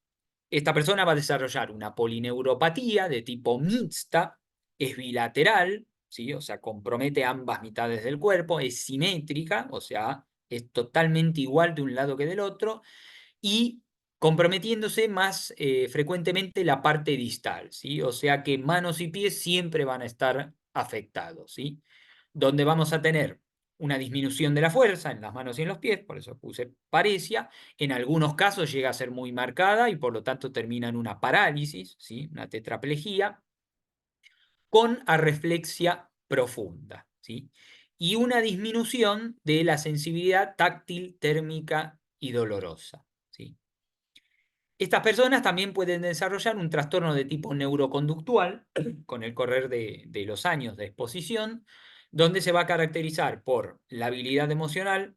esta persona va a desarrollar una polineuropatía de tipo mixta, es bilateral, ¿sí? O sea, compromete ambas mitades del cuerpo, es simétrica, o sea, es totalmente igual de un lado que del otro, y comprometiéndose más frecuentemente la parte distal, ¿sí? O sea que manos y pies siempre van a estar afectados, ¿sí? Donde vamos a tener una disminución de la fuerza en las manos y en los pies, por eso puse paresia, en algunos casos llega a ser muy marcada y por lo tanto termina en una parálisis, ¿sí? Una tetraplegia, con arreflexia profunda, ¿sí? Y una disminución de la sensibilidad táctil, térmica y dolorosa, ¿sí? Estas personas también pueden desarrollar un trastorno de tipo neuroconductual con el correr de los años de exposición, donde se va a caracterizar por la habilidad emocional,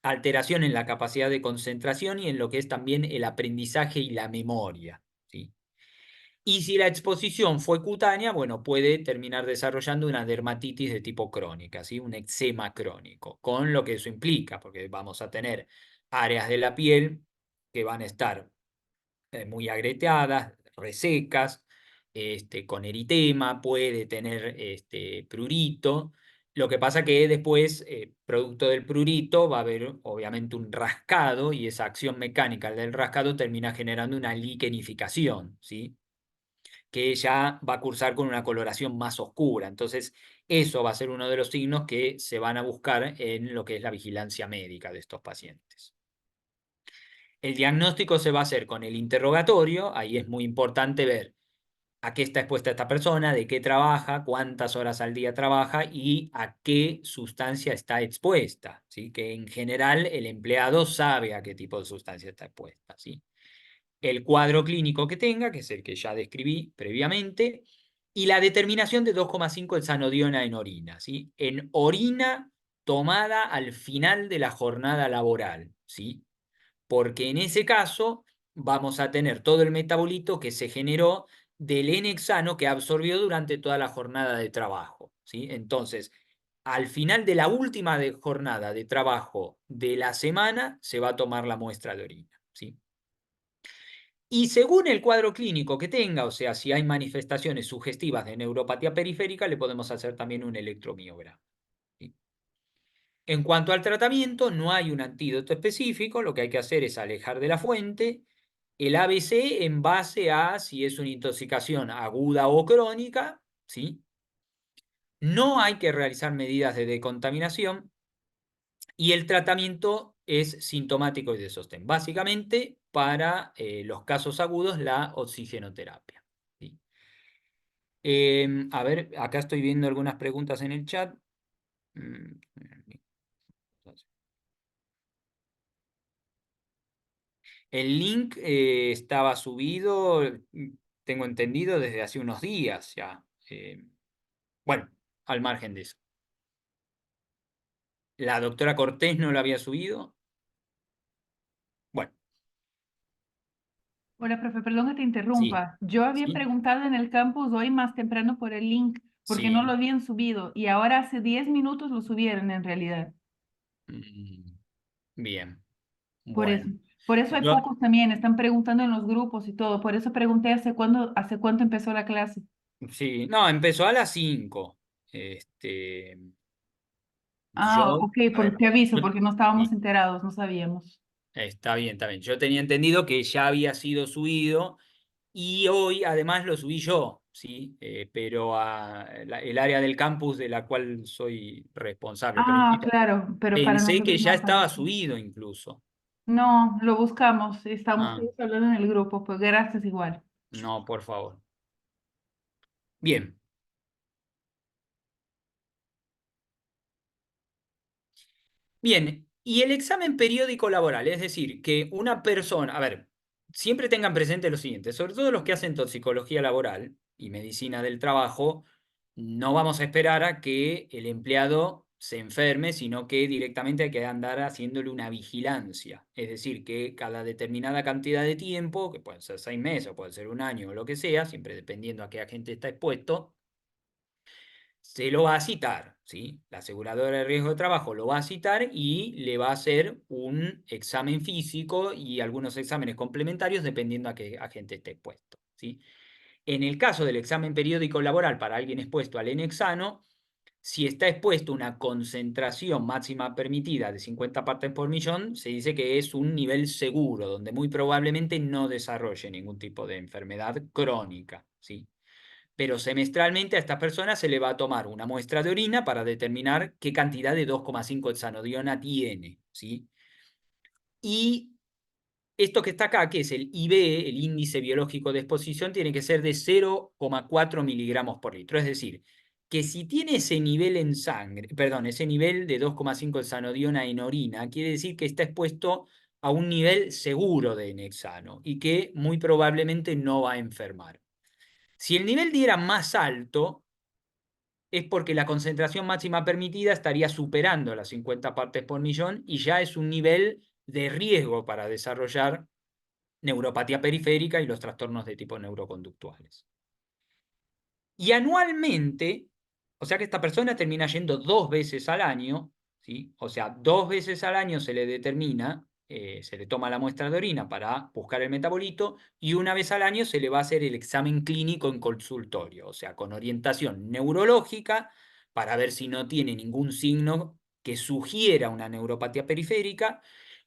alteración en la capacidad de concentración y en lo que es también el aprendizaje y la memoria, ¿sí? Y si la exposición fue cutánea, bueno, puede terminar desarrollando una dermatitis de tipo crónica, ¿sí? Un eczema crónico, con lo que eso implica, porque vamos a tener áreas de la piel que van a estar muy agreteadas, resecas, con eritema, puede tener prurito. Lo que pasa que después, producto del prurito, va a haber obviamente un rascado y esa acción mecánica del rascado termina generando una liquenificación, ¿sí? Que ya va a cursar con una coloración más oscura. Entonces, eso va a ser uno de los signos que se van a buscar en lo que es la vigilancia médica de estos pacientes. El diagnóstico se va a hacer con el interrogatorio, ahí es muy importante ver a qué está expuesta esta persona, de qué trabaja, cuántas horas al día trabaja y a qué sustancia está expuesta, ¿sí? Que en general el empleado sabe a qué tipo de sustancia está expuesta, ¿sí? El cuadro clínico que tenga, que es el que ya describí previamente, y la determinación de 2,5 hexanodiona en orina, ¿sí? En orina tomada al final de la jornada laboral, ¿sí? Porque en ese caso vamos a tener todo el metabolito que se generó del N-hexano que absorbió durante toda la jornada de trabajo, ¿sí? Entonces, al final de la última jornada de trabajo de la semana, se va a tomar la muestra de orina, ¿sí? Y según el cuadro clínico que tenga, o sea, si hay manifestaciones sugestivas de neuropatía periférica, le podemos hacer también un electromiograma, ¿sí? En cuanto al tratamiento, no hay un antídoto específico, lo que hay que hacer es alejar de la fuente el ABC en base a si es una intoxicación aguda o crónica, ¿sí? No hay que realizar medidas de decontaminación y el tratamiento es sintomático y de sostén. Básicamente, para los casos agudos, la oxigenoterapia, ¿sí? A ver, acá estoy viendo algunas preguntas en el chat. Mm, El link estaba subido, tengo entendido, desde hace unos días ya. Bueno, al margen de eso. La doctora Cortés no lo había subido. Bueno, Hola, profe, perdón que te sí, interrumpa. Yo había sí, preguntado en el campus hoy más temprano por el link porque no lo sí. habían subido y ahora hace 10 minutos lo subieron en realidad. Mm, Bien, Por eso. bueno. Por eso hay Yo, pocos también, están preguntando en los grupos y todo. Por eso pregunté hace cuánto empezó la clase. sí, no, empezó a las 5. Este, Ah, yo, ok, a ver, porque te aviso, yo- porque no estábamos sí, enterados, no sabíamos. está bien, está bien. Yo tenía entendido que ya había sido subido. Y hoy además lo subí yo, ¿sí? Pero a el área del campus de la cual soy responsable. Pero Ah, insisto, claro, pero para pensé que nosotros ya no estaba aparece. subido incluso. No, lo buscamos, estamos Ah, todos hablando en el grupo, pues gracias igual. no, por favor. Bien. Bien, y el examen periódico laboral, es decir, que una persona, a ver, siempre tengan presente lo siguiente, sobre todo los que hacen toxicología laboral y medicina del trabajo, no vamos a esperar a que el empleado se enferme, sino que directamente hay que andar haciéndole una vigilancia. Es decir, que cada determinada cantidad de tiempo, que pueden ser 6 meses o puede ser un año o lo que sea, siempre dependiendo a qué agente está expuesto, se lo va a citar, ¿sí? La aseguradora de riesgo de trabajo lo va a citar y le va a hacer un examen físico y algunos exámenes complementarios dependiendo a qué agente esté expuesto, ¿sí? En el caso del examen periódico laboral para alguien expuesto al N-hexano, si está expuesto a una concentración máxima permitida de 50 partes por millón, se dice que es un nivel seguro, donde muy probablemente no desarrolle ningún tipo de enfermedad crónica, ¿sí? Pero semestralmente a estas personas se le va a tomar una muestra de orina para determinar qué cantidad de 2,5 hexanodiona tiene, ¿sí? Y esto que está acá, que es el IB, el índice biológico de exposición, tiene que ser de 0,4 miligramos por litro. Es decir, que si tiene ese nivel en sangre, perdón, ese nivel de 2,5 hexanodiona en orina, quiere decir que está expuesto a un nivel seguro de N-hexano y que muy probablemente no va a enfermar. Si el nivel diera más alto, es porque la concentración máxima permitida estaría superando las 50 partes por millón y ya es un nivel de riesgo para desarrollar neuropatía periférica y los trastornos de tipo neuroconductuales. Y anualmente, o sea que esta persona termina yendo 2 veces al año, ¿sí? O sea, 2 veces al año se le determina, se le toma la muestra de orina para buscar el metabolito y una vez al año se le va a hacer el examen clínico en consultorio, o sea, con orientación neurológica para ver si no tiene ningún signo que sugiera una neuropatía periférica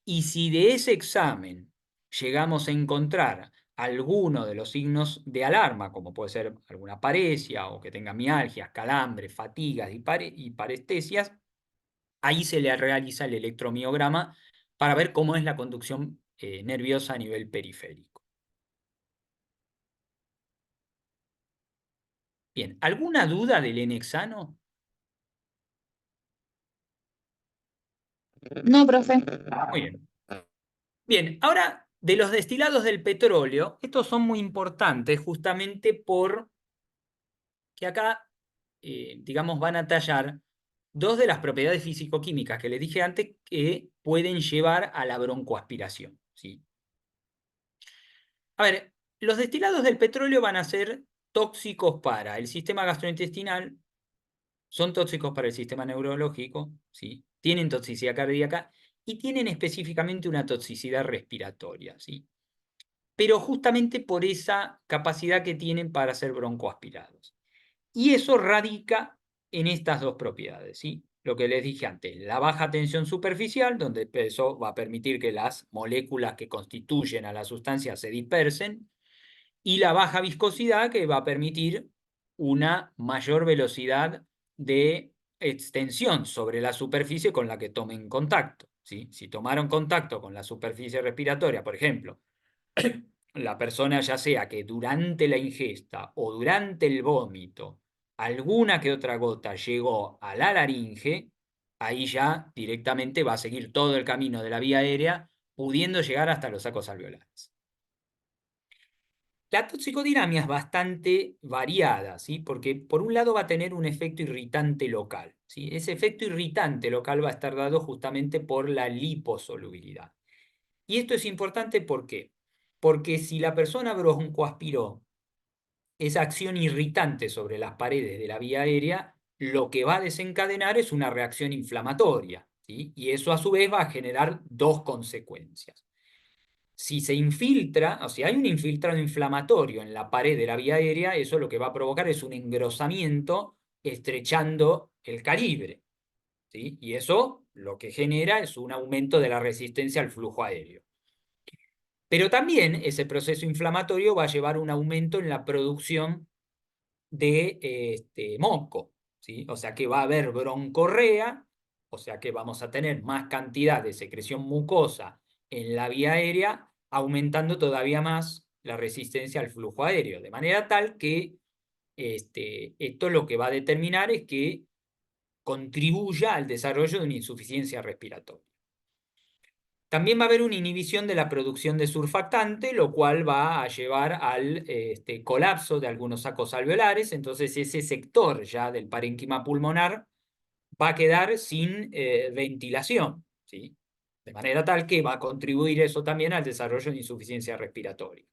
y si de ese examen llegamos a encontrar alguno de los signos de alarma, como puede ser alguna paresia o que tenga mialgias, calambres, fatigas y parestesias, ahí se le realiza el electromiograma para ver cómo es la conducción nerviosa a nivel periférico. Bien, ¿alguna duda del N-hexano? No, profe. Muy bien. Bien, ahora de los destilados del petróleo, estos son muy importantes justamente por que acá, digamos, van a tallar dos de las propiedades físico-químicas que les dije antes que pueden llevar a la broncoaspiración, ¿sí? A ver, los destilados del petróleo van a ser tóxicos para el sistema gastrointestinal, son tóxicos para el sistema neurológico, ¿sí? Tienen toxicidad cardíaca y tienen específicamente una toxicidad respiratoria, ¿sí? Pero justamente por esa capacidad que tienen para ser broncoaspirados. Y eso radica en estas dos propiedades, ¿sí? Lo que les dije antes, la baja tensión superficial, donde eso va a permitir que las moléculas que constituyen a la sustancia se dispersen, y la baja viscosidad, que va a permitir una mayor velocidad de extensión sobre la superficie con la que tomen contacto, ¿sí? Si tomaron contacto con la superficie respiratoria, por ejemplo, la persona ya sea que durante la ingesta o durante el vómito alguna que otra gota llegó a la laringe, ahí ya directamente va a seguir todo el camino de la vía aérea, pudiendo llegar hasta los sacos alveolares. La toxicodinamia es bastante variada, ¿sí? Porque por un lado va a tener un efecto irritante local, ¿sí? Ese efecto irritante local va a estar dado justamente por la liposolubilidad. Y esto es importante, ¿por qué? Porque si la persona broncoaspiró esa acción irritante sobre las paredes de la vía aérea, lo que va a desencadenar es una reacción inflamatoria, ¿sí? Y eso a su vez va a generar dos consecuencias. Si se infiltra, o si hay un infiltrado inflamatorio en la pared de la vía aérea, eso lo que va a provocar es un engrosamiento estrechando el calibre, ¿sí? Y eso lo que genera es un aumento de la resistencia al flujo aéreo. Pero también ese proceso inflamatorio va a llevar a un aumento en la producción de moco, ¿sí? O sea que va a haber broncorrea, o sea que vamos a tener más cantidad de secreción mucosa en la vía aérea, aumentando todavía más la resistencia al flujo aéreo, de manera tal que esto lo que va a determinar es que contribuya al desarrollo de una insuficiencia respiratoria. También va a haber una inhibición de la producción de surfactante, lo cual va a llevar al colapso de algunos sacos alveolares. Entonces ese sector ya del parénquima pulmonar va a quedar sin ventilación, ¿sí? De manera tal que va a contribuir eso también al desarrollo de insuficiencia respiratoria.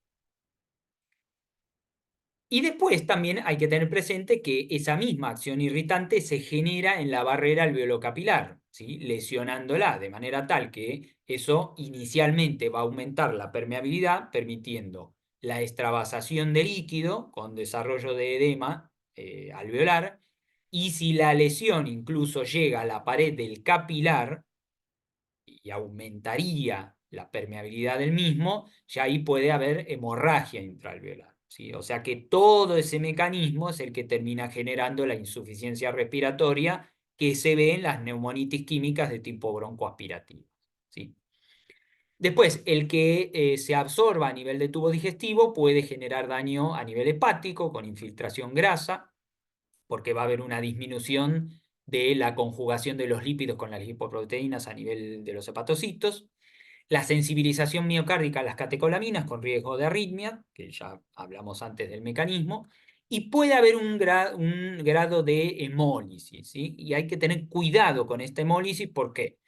Y después también hay que tener presente que esa misma acción irritante se genera en la barrera alveolocapilar, ¿sí? Lesionándola, de manera tal que eso inicialmente va a aumentar la permeabilidad, permitiendo la extravasación de líquido con desarrollo de edema alveolar, y si la lesión incluso llega a la pared del capilar y aumentaría la permeabilidad del mismo, ya ahí puede haber hemorragia intraalveolar, ¿sí? O sea que todo ese mecanismo es el que termina generando la insuficiencia respiratoria que se ve en las neumonitis químicas de tipo broncoaspirativa, ¿sí? Después, el que se absorba a nivel de tubo digestivo puede generar daño a nivel hepático con infiltración grasa, porque va a haber una disminución de la conjugación de los lípidos con las lipoproteínas a nivel de los hepatocitos. La sensibilización miocárdica a las catecolaminas con riesgo de arritmia, que ya hablamos antes del mecanismo, y puede haber un grado de hemólisis, ¿sí? Y hay que tener cuidado con esta hemólisis, ¿por qué?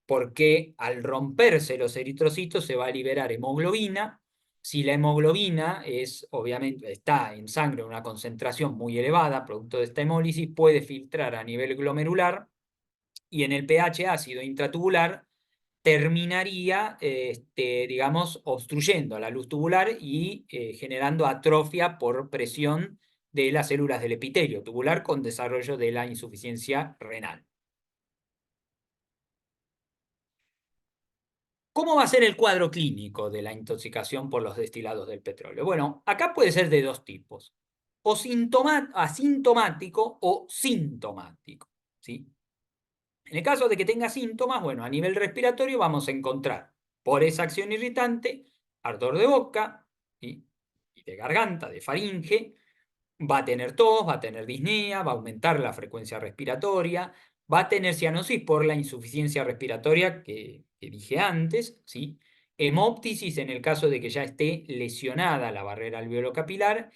Porque al romperse los eritrocitos se va a liberar hemoglobina. Si la hemoglobina obviamente está en sangre en una concentración muy elevada, producto de esta hemólisis, puede filtrar a nivel glomerular y en el pH ácido intratubular terminaría, digamos, obstruyendo la luz tubular y generando atrofia por presión de las células del epitelio tubular con desarrollo de la insuficiencia renal. ¿Cómo va a ser el cuadro clínico de la intoxicación por los destilados del petróleo? Bueno, acá puede ser de dos tipos, o asintomático o sintomático, ¿sí? En el caso de que tenga síntomas, bueno, a nivel respiratorio vamos a encontrar por esa acción irritante, ardor de boca, ¿sí? Y de garganta, de faringe, va a tener tos, va a tener disnea, va a aumentar la frecuencia respiratoria, va a tener cianosis por la insuficiencia respiratoria que dije antes, ¿sí? Hemóptisis en el caso de que ya esté lesionada la barrera alveolo-capilar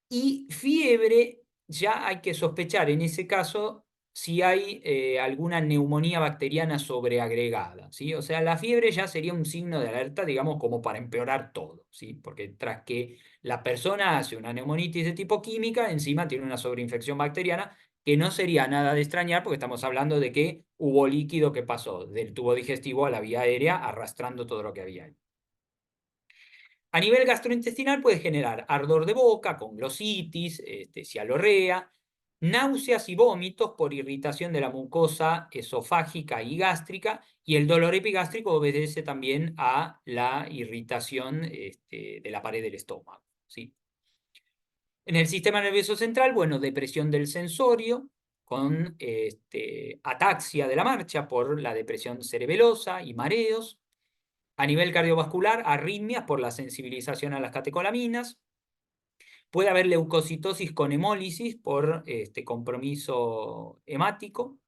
y fiebre, ya hay que sospechar en ese caso si hay alguna neumonía bacteriana sobreagregada, ¿sí? O sea, la fiebre ya sería un signo de alerta, digamos, como para empeorar todo, ¿sí? Porque tras que la persona hace una neumonitis de tipo química, encima tiene una sobreinfección bacteriana, que no sería nada de extrañar porque estamos hablando de que hubo líquido que pasó del tubo digestivo a la vía aérea arrastrando todo lo que había ahí. A nivel gastrointestinal puede generar ardor de boca con glositis, cialorrea, náuseas y vómitos por irritación de la mucosa esofágica y gástrica, y el dolor epigástrico obedece también a la irritación de la pared del estómago, ¿sí? En el sistema nervioso central, bueno, depresión del sensorio con ataxia de la marcha por la depresión cerebelosa y mareos. A nivel cardiovascular, arritmias por la sensibilización a las catecolaminas. Puede haber leucocitosis con hemólisis por compromiso hemático.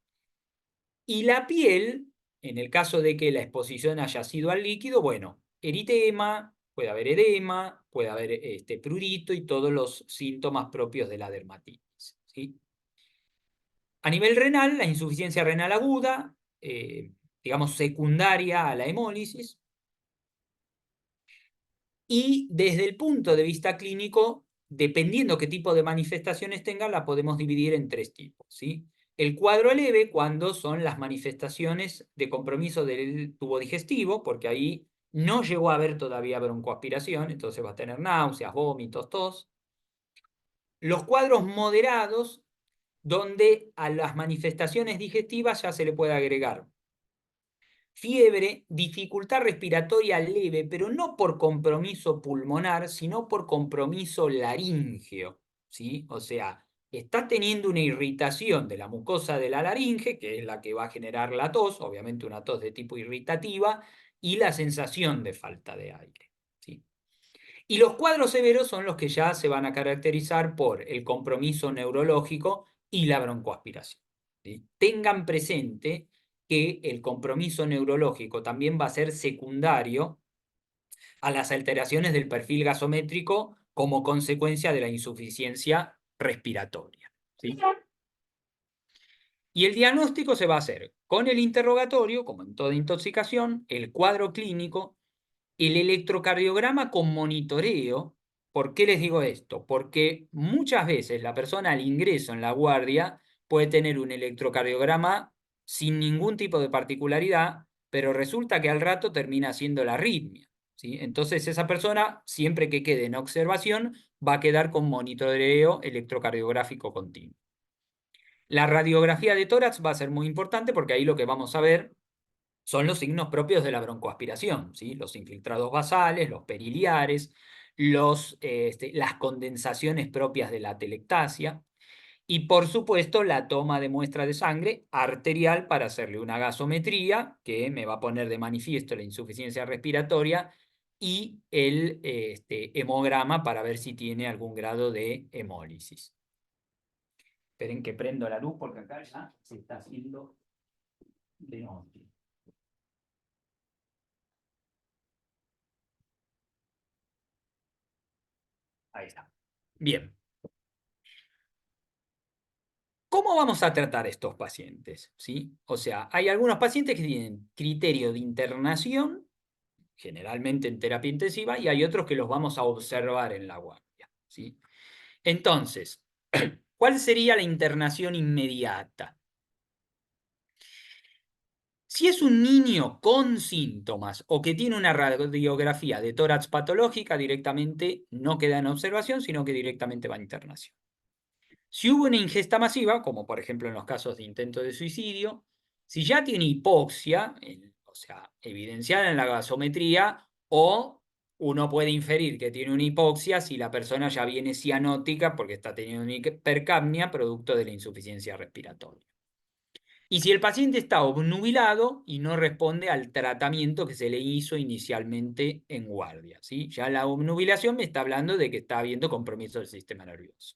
Y la piel, en el caso de que la exposición haya sido al líquido, bueno, eritema, puede haber edema, puede haber prurito y todos los síntomas propios de la dermatitis, ¿sí? A nivel renal, la insuficiencia renal aguda, digamos secundaria a la hemólisis. Y desde el punto de vista clínico, dependiendo qué tipo de manifestaciones tenga, la podemos dividir en tres tipos, ¿sí? El cuadro leve, cuando son las manifestaciones de compromiso del tubo digestivo, porque ahí no llegó a haber todavía broncoaspiración, entonces va a tener náuseas, vómitos, tos. Los cuadros moderados, donde a las manifestaciones digestivas ya se le puede agregar fiebre, dificultad respiratoria leve, pero no por compromiso pulmonar, sino por compromiso laríngeo, ¿sí? O sea, está teniendo una irritación de la mucosa de la laringe, que es la que va a generar la tos, obviamente una tos de tipo irritativa, y la sensación de falta de aire, ¿sí? Y los cuadros severos son los que ya se van a caracterizar por el compromiso neurológico y la broncoaspiración, ¿sí? Tengan presente que el compromiso neurológico también va a ser secundario a las alteraciones del perfil gasométrico como consecuencia de la insuficiencia respiratoria, ¿sí? Y el diagnóstico se va a hacer con el interrogatorio, como en toda intoxicación, el cuadro clínico, el electrocardiograma con monitoreo. ¿Por qué les digo esto? Porque muchas veces la persona al ingreso en la guardia puede tener un electrocardiograma sin ningún tipo de particularidad, pero resulta que al rato termina siendo la arritmia, ¿sí? Entonces esa persona, siempre que quede en observación, va a quedar con monitoreo electrocardiográfico continuo. La radiografía de tórax va a ser muy importante porque ahí lo que vamos a ver son los signos propios de la broncoaspiración, ¿sí? Los infiltrados basales, los periliares, las condensaciones propias de la atelectasia y, por supuesto, la toma de muestra de sangre arterial para hacerle una gasometría que me va a poner de manifiesto la insuficiencia respiratoria y el hemograma para ver si tiene algún grado de hemólisis. Esperen que prendo la luz porque acá ya se está haciendo de noche. Ahí está. Bien. ¿Cómo vamos a tratar estos pacientes? ¿Sí? O sea, hay algunos pacientes que tienen criterio de internación, generalmente en terapia intensiva, y hay otros que los vamos a observar en la guardia. ¿Sí? Entonces, ¿cuál sería la internación inmediata? Si es un niño con síntomas o que tiene una radiografía de tórax patológica, directamente no queda en observación, sino que directamente va a internación. Si hubo una ingesta masiva, como por ejemplo en los casos de intento de suicidio, si ya tiene hipoxia, o sea, evidenciada en la gasometría, o uno puede inferir que tiene una hipoxia si la persona ya viene cianótica porque está teniendo una hipercapnia producto de la insuficiencia respiratoria. Y si el paciente está obnubilado y no responde al tratamiento que se le hizo inicialmente en guardia, ¿sí? Ya la obnubilación me está hablando de que está habiendo compromiso del sistema nervioso.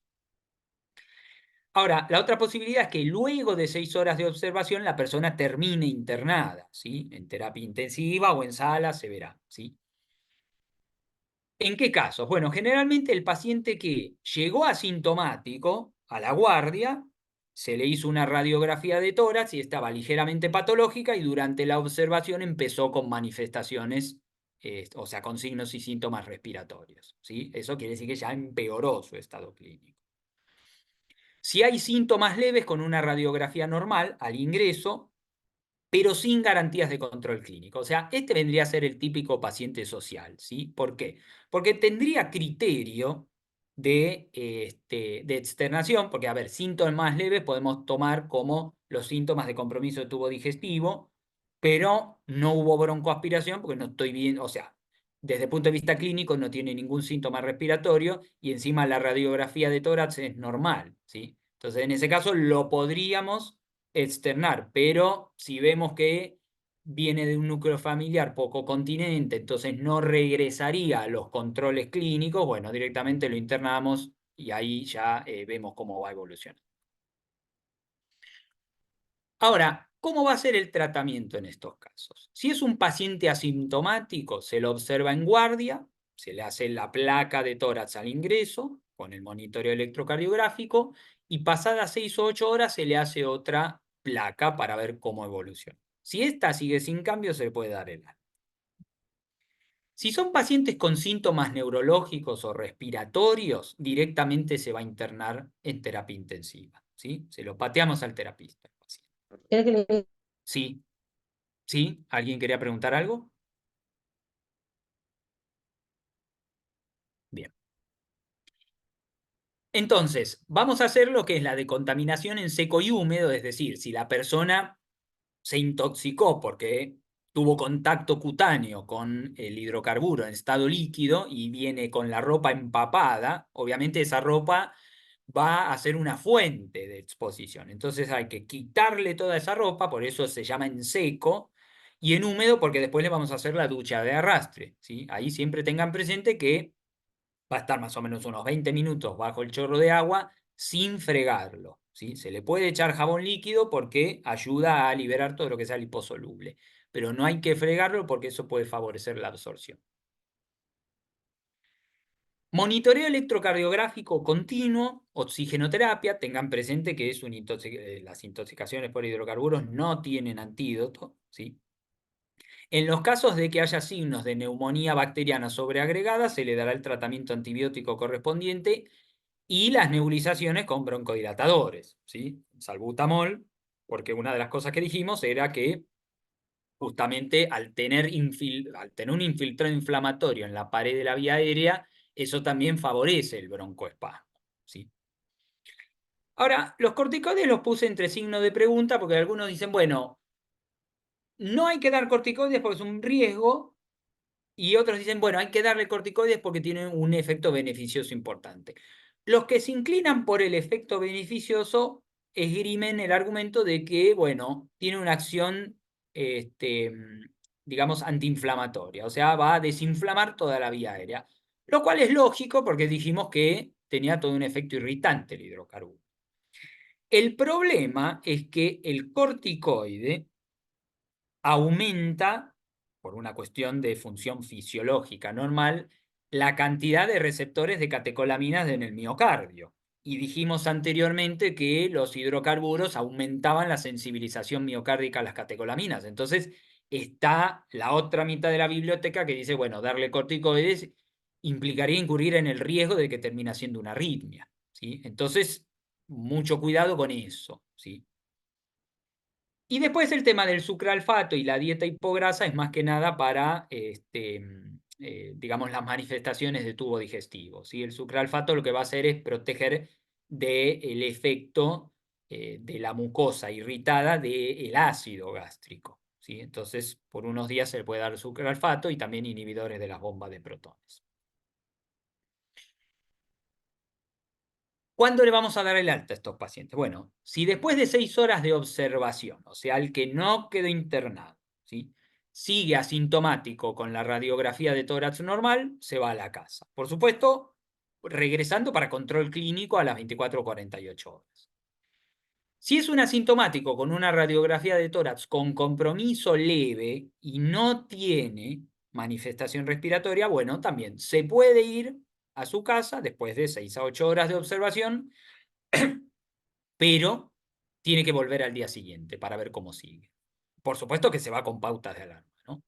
Ahora, la otra posibilidad es que luego de 6 horas de observación la persona termine internada, ¿sí? En terapia intensiva o en sala, se verá, ¿sí? ¿En qué casos? Bueno, generalmente el paciente que llegó asintomático a la guardia, se le hizo una radiografía de tórax y estaba ligeramente patológica y durante la observación empezó con manifestaciones, o sea, con signos y síntomas respiratorios, ¿sí? Eso quiere decir que ya empeoró su estado clínico. Si hay síntomas leves con una radiografía normal al ingreso, pero sin garantías de control clínico. O sea, este vendría a ser el típico paciente social, ¿sí? ¿Por qué? Porque tendría criterio de externación, porque, a ver, síntomas más leves podemos tomar como los síntomas de compromiso de tubo digestivo, pero no hubo broncoaspiración porque no estoy bien, o sea, desde el punto de vista clínico no tiene ningún síntoma respiratorio y encima la radiografía de tórax es normal, ¿sí? Entonces, en ese caso lo podríamos externar, pero si vemos que viene de un núcleo familiar poco continente, entonces no regresaría a los controles clínicos, bueno, directamente lo internamos y ahí ya vemos cómo va a evolucionar. Ahora, ¿cómo va a ser el tratamiento en estos casos? Si es un paciente asintomático, se lo observa en guardia, se le hace la placa de tórax al ingreso con el monitoreo electrocardiográfico y pasadas 6 o 8 horas se le hace otra placa para ver cómo evoluciona. Si esta sigue sin cambio, se le puede dar el alta. Si son pacientes con síntomas neurológicos o respiratorios, directamente se va a internar en terapia intensiva, ¿sí? Se lo pateamos al terapista. Sí, sí, ¿alguien quería preguntar algo? Bien. Entonces, vamos a hacer lo que es la decontaminación en seco y húmedo, es decir, si la persona se intoxicó porque tuvo contacto cutáneo con el hidrocarburo en estado líquido y viene con la ropa empapada, obviamente esa ropa va a ser una fuente de exposición. Entonces hay que quitarle toda esa ropa, por eso se llama en seco, y en húmedo porque después le vamos a hacer la ducha de arrastre, ¿sí? Ahí siempre tengan presente que va a estar más o menos unos 20 minutos bajo el chorro de agua sin fregarlo, ¿sí? Se le puede echar jabón líquido porque ayuda a liberar todo lo que sea liposoluble, pero no hay que fregarlo porque eso puede favorecer la absorción. Monitoreo electrocardiográfico continuo, oxigenoterapia, tengan presente que es las intoxicaciones por hidrocarburos no tienen antídoto, ¿sí? En los casos de que haya signos de neumonía bacteriana sobreagregada, se le dará el tratamiento antibiótico correspondiente y las nebulizaciones con broncodilatadores, ¿sí? Salbutamol, porque una de las cosas que dijimos era que justamente al tener un infiltrado inflamatorio en la pared de la vía aérea, eso también favorece el broncoespasmo, ¿sí? Ahora, los corticoides los puse entre signos de pregunta porque algunos dicen, bueno, no hay que dar corticoides porque es un riesgo, y otros dicen, bueno, hay que darle corticoides porque tienen un efecto beneficioso importante. Los que se inclinan por el efecto beneficioso esgrimen el argumento de que, bueno, tiene una acción, digamos, antiinflamatoria, o sea, va a desinflamar toda la vía aérea, lo cual es lógico porque dijimos que tenía todo un efecto irritante el hidrocarburo. El problema es que el corticoide aumenta, por una cuestión de función fisiológica normal, la cantidad de receptores de catecolaminas en el miocardio. Y dijimos anteriormente que los hidrocarburos aumentaban la sensibilización miocárdica a las catecolaminas. Entonces está la otra mitad de la biblioteca que dice, bueno, darle corticoides implicaría incurrir en el riesgo de que termine siendo una arritmia, ¿sí? Entonces, mucho cuidado con eso, ¿sí? Y después el tema del sucralfato y la dieta hipograsa es más que nada para, digamos, las manifestaciones de tubo digestivo, ¿sí? El sucralfato lo que va a hacer es proteger del efecto de la mucosa irritada del ácido gástrico, ¿sí? Entonces, por unos días se le puede dar sucralfato y también inhibidores de las bombas de protones. ¿Cuándo le vamos a dar el alta a estos pacientes? Bueno, si después de 6 horas de observación, o sea, el que no quedó internado, ¿sí?, sigue asintomático con la radiografía de tórax normal, se va a la casa. Por supuesto, regresando para control clínico a las 24 o 48 horas. Si es un asintomático con una radiografía de tórax con compromiso leve y no tiene manifestación respiratoria, bueno, también se puede ir a su casa después de 6 a 8 horas de observación, pero tiene que volver al día siguiente para ver cómo sigue. Por supuesto que se va con pautas de alarma, ¿no?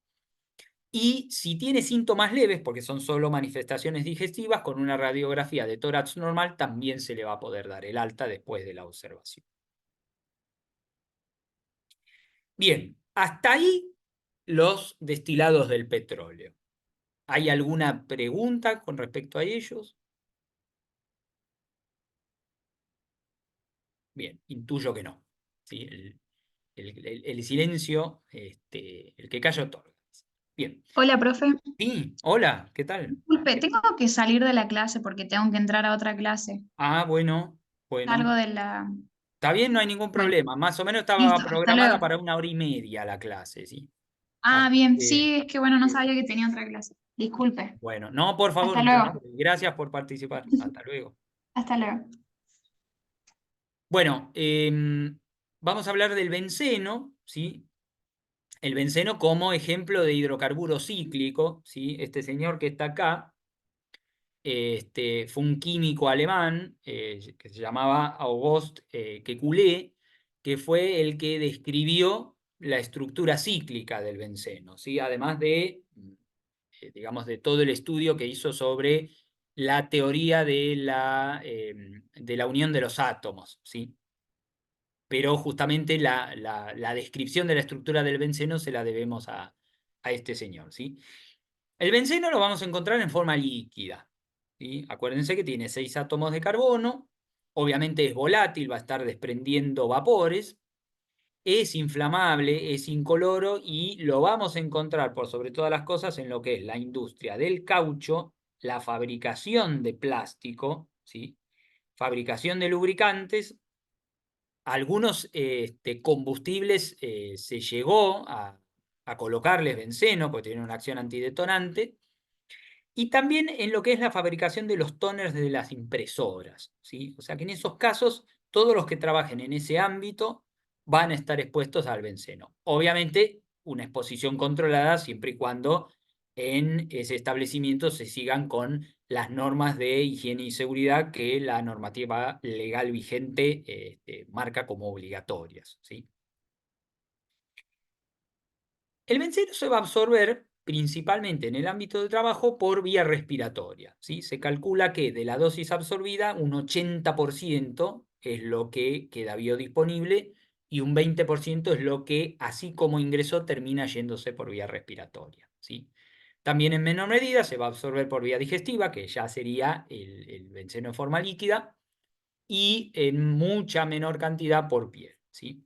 Y si tiene síntomas leves, porque son solo manifestaciones digestivas, con una radiografía de tórax normal también se le va a poder dar el alta después de la observación. Bien, hasta ahí los destilados del petróleo. ¿Hay alguna pregunta con respecto a ellos? Bien, intuyo que no. ¿Sí? El silencio, el que calla otorga. Bien. Hola, profe. Sí, hola, ¿qué tal? Disculpe, tengo que salir de la clase porque tengo que entrar a otra clase. Ah, bueno, Salgo bueno. de la... Está bien, no hay ningún Bueno, problema. Más o menos estaba listo, hasta programada luego. para 1 hora y media la clase, ¿sí? Ah, Así bien, que, sí, es que bueno, no sabía que tenía otra clase. Disculpe. bueno, no, por favor, Hasta luego. gracias por participar. Hasta luego. Hasta luego. Bueno, vamos a hablar del benceno, ¿sí? El benceno como ejemplo de hidrocarburo cíclico, ¿sí? Este señor que está acá, fue un químico alemán que se llamaba Auguste Kekulé, que fue el que describió la estructura cíclica del benceno, ¿sí? Además de, digamos, de todo el estudio que hizo sobre la teoría de la unión de los átomos, ¿sí? Pero justamente la descripción de la estructura del benceno se la debemos a este señor, ¿sí? El benceno lo vamos a encontrar en forma líquida, ¿sí? Acuérdense que tiene 6 átomos de carbono, obviamente es volátil, va a estar desprendiendo vapores, es inflamable, es incoloro y lo vamos a encontrar por sobre todas las cosas en lo que es la industria del caucho, la fabricación de plástico, ¿sí? Fabricación de lubricantes. Algunos combustibles se llegó a colocarles benceno porque tienen una acción antidetonante. Y también en lo que es la fabricación de los toners de las impresoras, ¿sí? O sea que en esos casos, todos los que trabajen en ese ámbito van a estar expuestos al benceno. Obviamente, una exposición controlada siempre y cuando en ese establecimiento se sigan con las normas de higiene y seguridad que la normativa legal vigente marca como obligatorias, ¿sí? El benceno se va a absorber principalmente en el ámbito de trabajo por vía respiratoria, ¿sí? Se calcula que de la dosis absorbida un 80% es lo que queda biodisponible y un 20% es lo que, así como ingresó, termina yéndose por vía respiratoria, ¿sí? También en menor medida se va a absorber por vía digestiva, que ya sería el benceno en forma líquida, y en mucha menor cantidad por piel, ¿sí?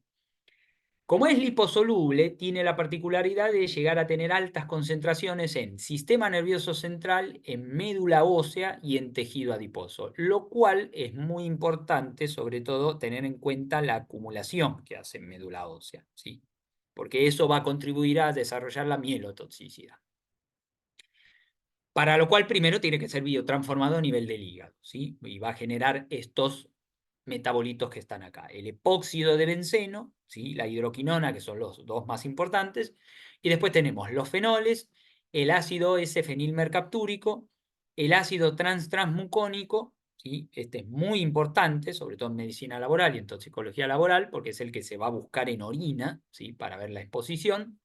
Como es liposoluble, tiene la particularidad de llegar a tener altas concentraciones en sistema nervioso central, en médula ósea y en tejido adiposo, lo cual es muy importante, sobre todo, tener en cuenta la acumulación que hace en médula ósea, ¿sí? Porque eso va a contribuir a desarrollar la mielotoxicidad. Para lo cual primero tiene que ser biotransformado a nivel del hígado, ¿sí? Y va a generar estos metabolitos que están acá. El epóxido de benceno, ¿sí? La hidroquinona, que son los dos más importantes. Y después tenemos los fenoles, el ácido S-fenilmercaptúrico, el ácido transmucónico, ¿sí? Este es muy importante, sobre todo en medicina laboral y en toxicología laboral, porque es el que se va a buscar en orina, ¿sí? Para ver la exposición.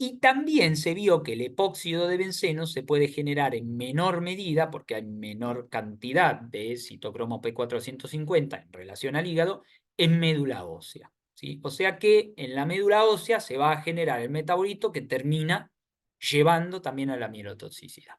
Y también se vio que el epóxido de benceno se puede generar en menor medida, porque hay menor cantidad de citocromo P450 en relación al hígado, en médula ósea, ¿sí? O sea que en la médula ósea se va a generar el metabolito que termina llevando también a la mielotoxicidad.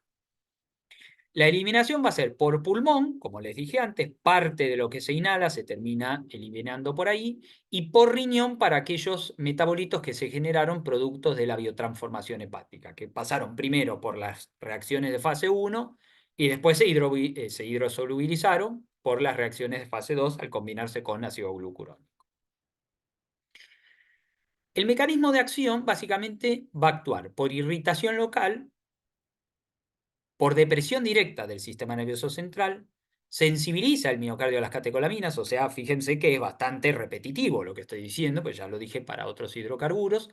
La eliminación va a ser por pulmón, como les dije antes, parte de lo que se inhala se termina eliminando por ahí, y por riñón para aquellos metabolitos que se generaron productos de la biotransformación hepática, que pasaron primero por las reacciones de fase 1 y después se hidrosolubilizaron por las reacciones de fase 2 al combinarse con ácido glucurónico. El mecanismo de acción básicamente va a actuar por irritación local, por depresión directa del sistema nervioso central, sensibiliza el miocardio a las catecolaminas, o sea, fíjense que es bastante repetitivo lo que estoy diciendo, pues ya lo dije para otros hidrocarburos.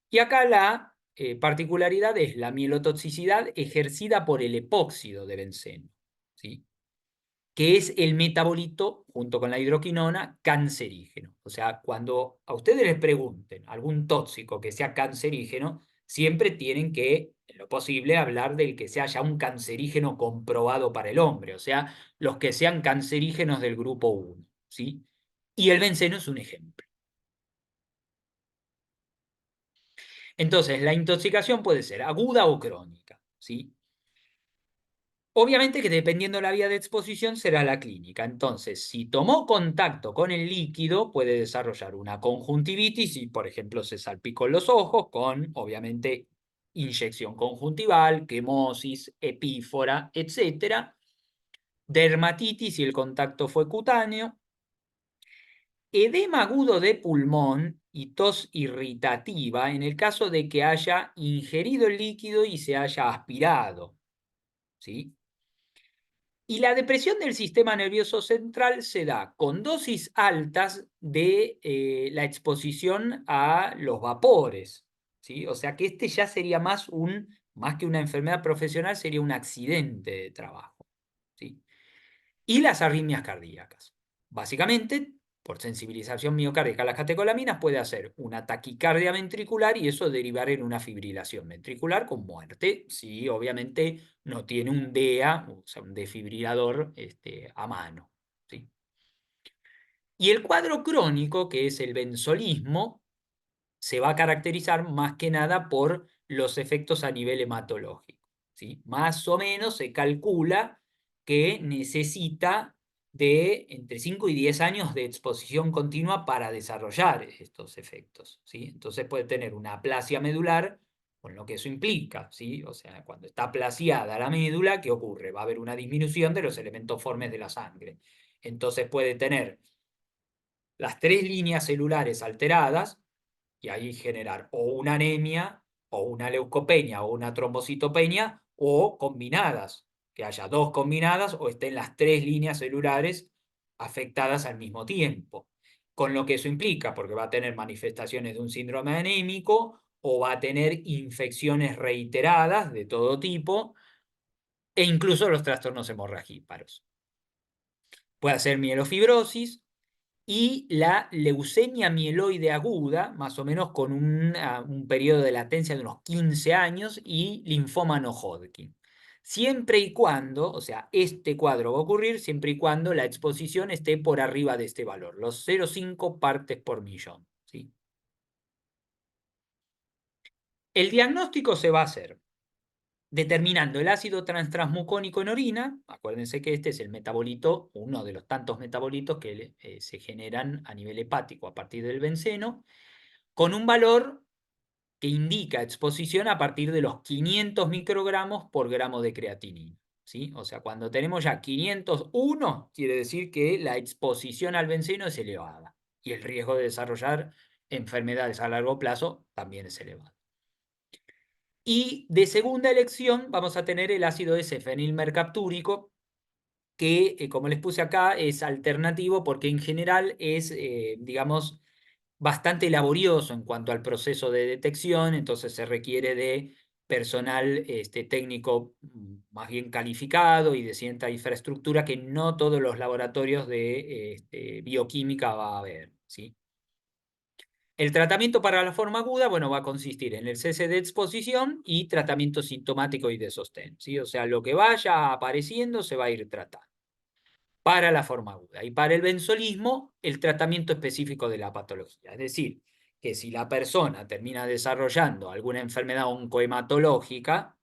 Y acá la particularidad es la mielotoxicidad ejercida por el epóxido de benceno, ¿sí? Que es el metabolito, junto con la hidroquinona, cancerígeno. O sea, cuando a ustedes les pregunten algún tóxico que sea cancerígeno, siempre tienen que, en lo posible, hablar del que sea ya un cancerígeno comprobado para el hombre, o sea, los que sean cancerígenos del grupo 1, ¿sí? Y el benceno es un ejemplo. Entonces, la intoxicación puede ser aguda o crónica, ¿sí? Obviamente que dependiendo de la vía de exposición será la clínica. Entonces, si tomó contacto con el líquido, puede desarrollar una conjuntivitis y, por ejemplo, se salpicó los ojos con, obviamente, inyección conjuntival, quemosis, epífora, etc. Dermatitis si el contacto fue cutáneo. Edema agudo de pulmón y tos irritativa en el caso de que haya ingerido el líquido y se haya aspirado, ¿sí? Y la depresión del sistema nervioso central se da con dosis altas de la exposición a los vapores, ¿sí? O sea que este ya sería más que una enfermedad profesional, sería un accidente de trabajo, ¿sí? Y las arritmias cardíacas. Básicamente, por sensibilización miocárdica a las catecolaminas, puede hacer una taquicardia ventricular y eso derivar en una fibrilación ventricular con muerte, si obviamente no tiene un DEA, o sea, un desfibrilador a mano, ¿sí? Y el cuadro crónico, que es el benzolismo, se va a caracterizar más que nada por los efectos a nivel hematológico, ¿sí? Más o menos se calcula que necesita de entre 5 y 10 años de exposición continua para desarrollar estos efectos, ¿sí? Entonces puede tener una aplasia medular, con lo que eso implica, ¿sí? O sea, cuando está aplasiada la médula, ¿qué ocurre? Va a haber una disminución de los elementos formes de la sangre. Entonces puede tener las 3 líneas celulares alteradas, y ahí generar o una anemia, o una leucopenia, o una trombocitopenia, o combinadas, que haya 2 combinadas o estén las 3 líneas celulares afectadas al mismo tiempo. Con lo que eso implica, porque va a tener manifestaciones de un síndrome anémico, o va a tener infecciones reiteradas de todo tipo, e incluso los trastornos hemorragíparos. Puede hacer mielofibrosis, y la leucemia mieloide aguda, más o menos con un periodo de latencia de unos 15 años, y linfoma no Hodgkin. Siempre y cuando, o sea, este cuadro va a ocurrir siempre y cuando la exposición esté por arriba de este valor, los 0,5 partes por millón, ¿sí? El diagnóstico se va a hacer determinando el ácido transtransmucónico en orina. Acuérdense que este es el metabolito, uno de los tantos metabolitos que se generan a nivel hepático a partir del benceno, con un valor que indica exposición a partir de los 500 microgramos por gramo de creatinina. ¿Sí? O sea, cuando tenemos ya 501, quiere decir que la exposición al benceno es elevada y el riesgo de desarrollar enfermedades a largo plazo también es elevado. Y de segunda elección vamos a tener el ácido S-fenilmercaptúrico, que como les puse acá es alternativo porque en general es, digamos, bastante laborioso en cuanto al proceso de detección, entonces se requiere de personal técnico más bien calificado y de cierta infraestructura que no todos los laboratorios de bioquímica va a haber, ¿sí? El tratamiento para la forma aguda, bueno, va a consistir en el cese de exposición y tratamiento sintomático y de sostén, ¿sí? O sea, lo que vaya apareciendo se va a ir tratando para la forma aguda. Y para el benzolismo, el tratamiento específico de la patología. Es decir, que si la persona termina desarrollando alguna enfermedad oncohematológica,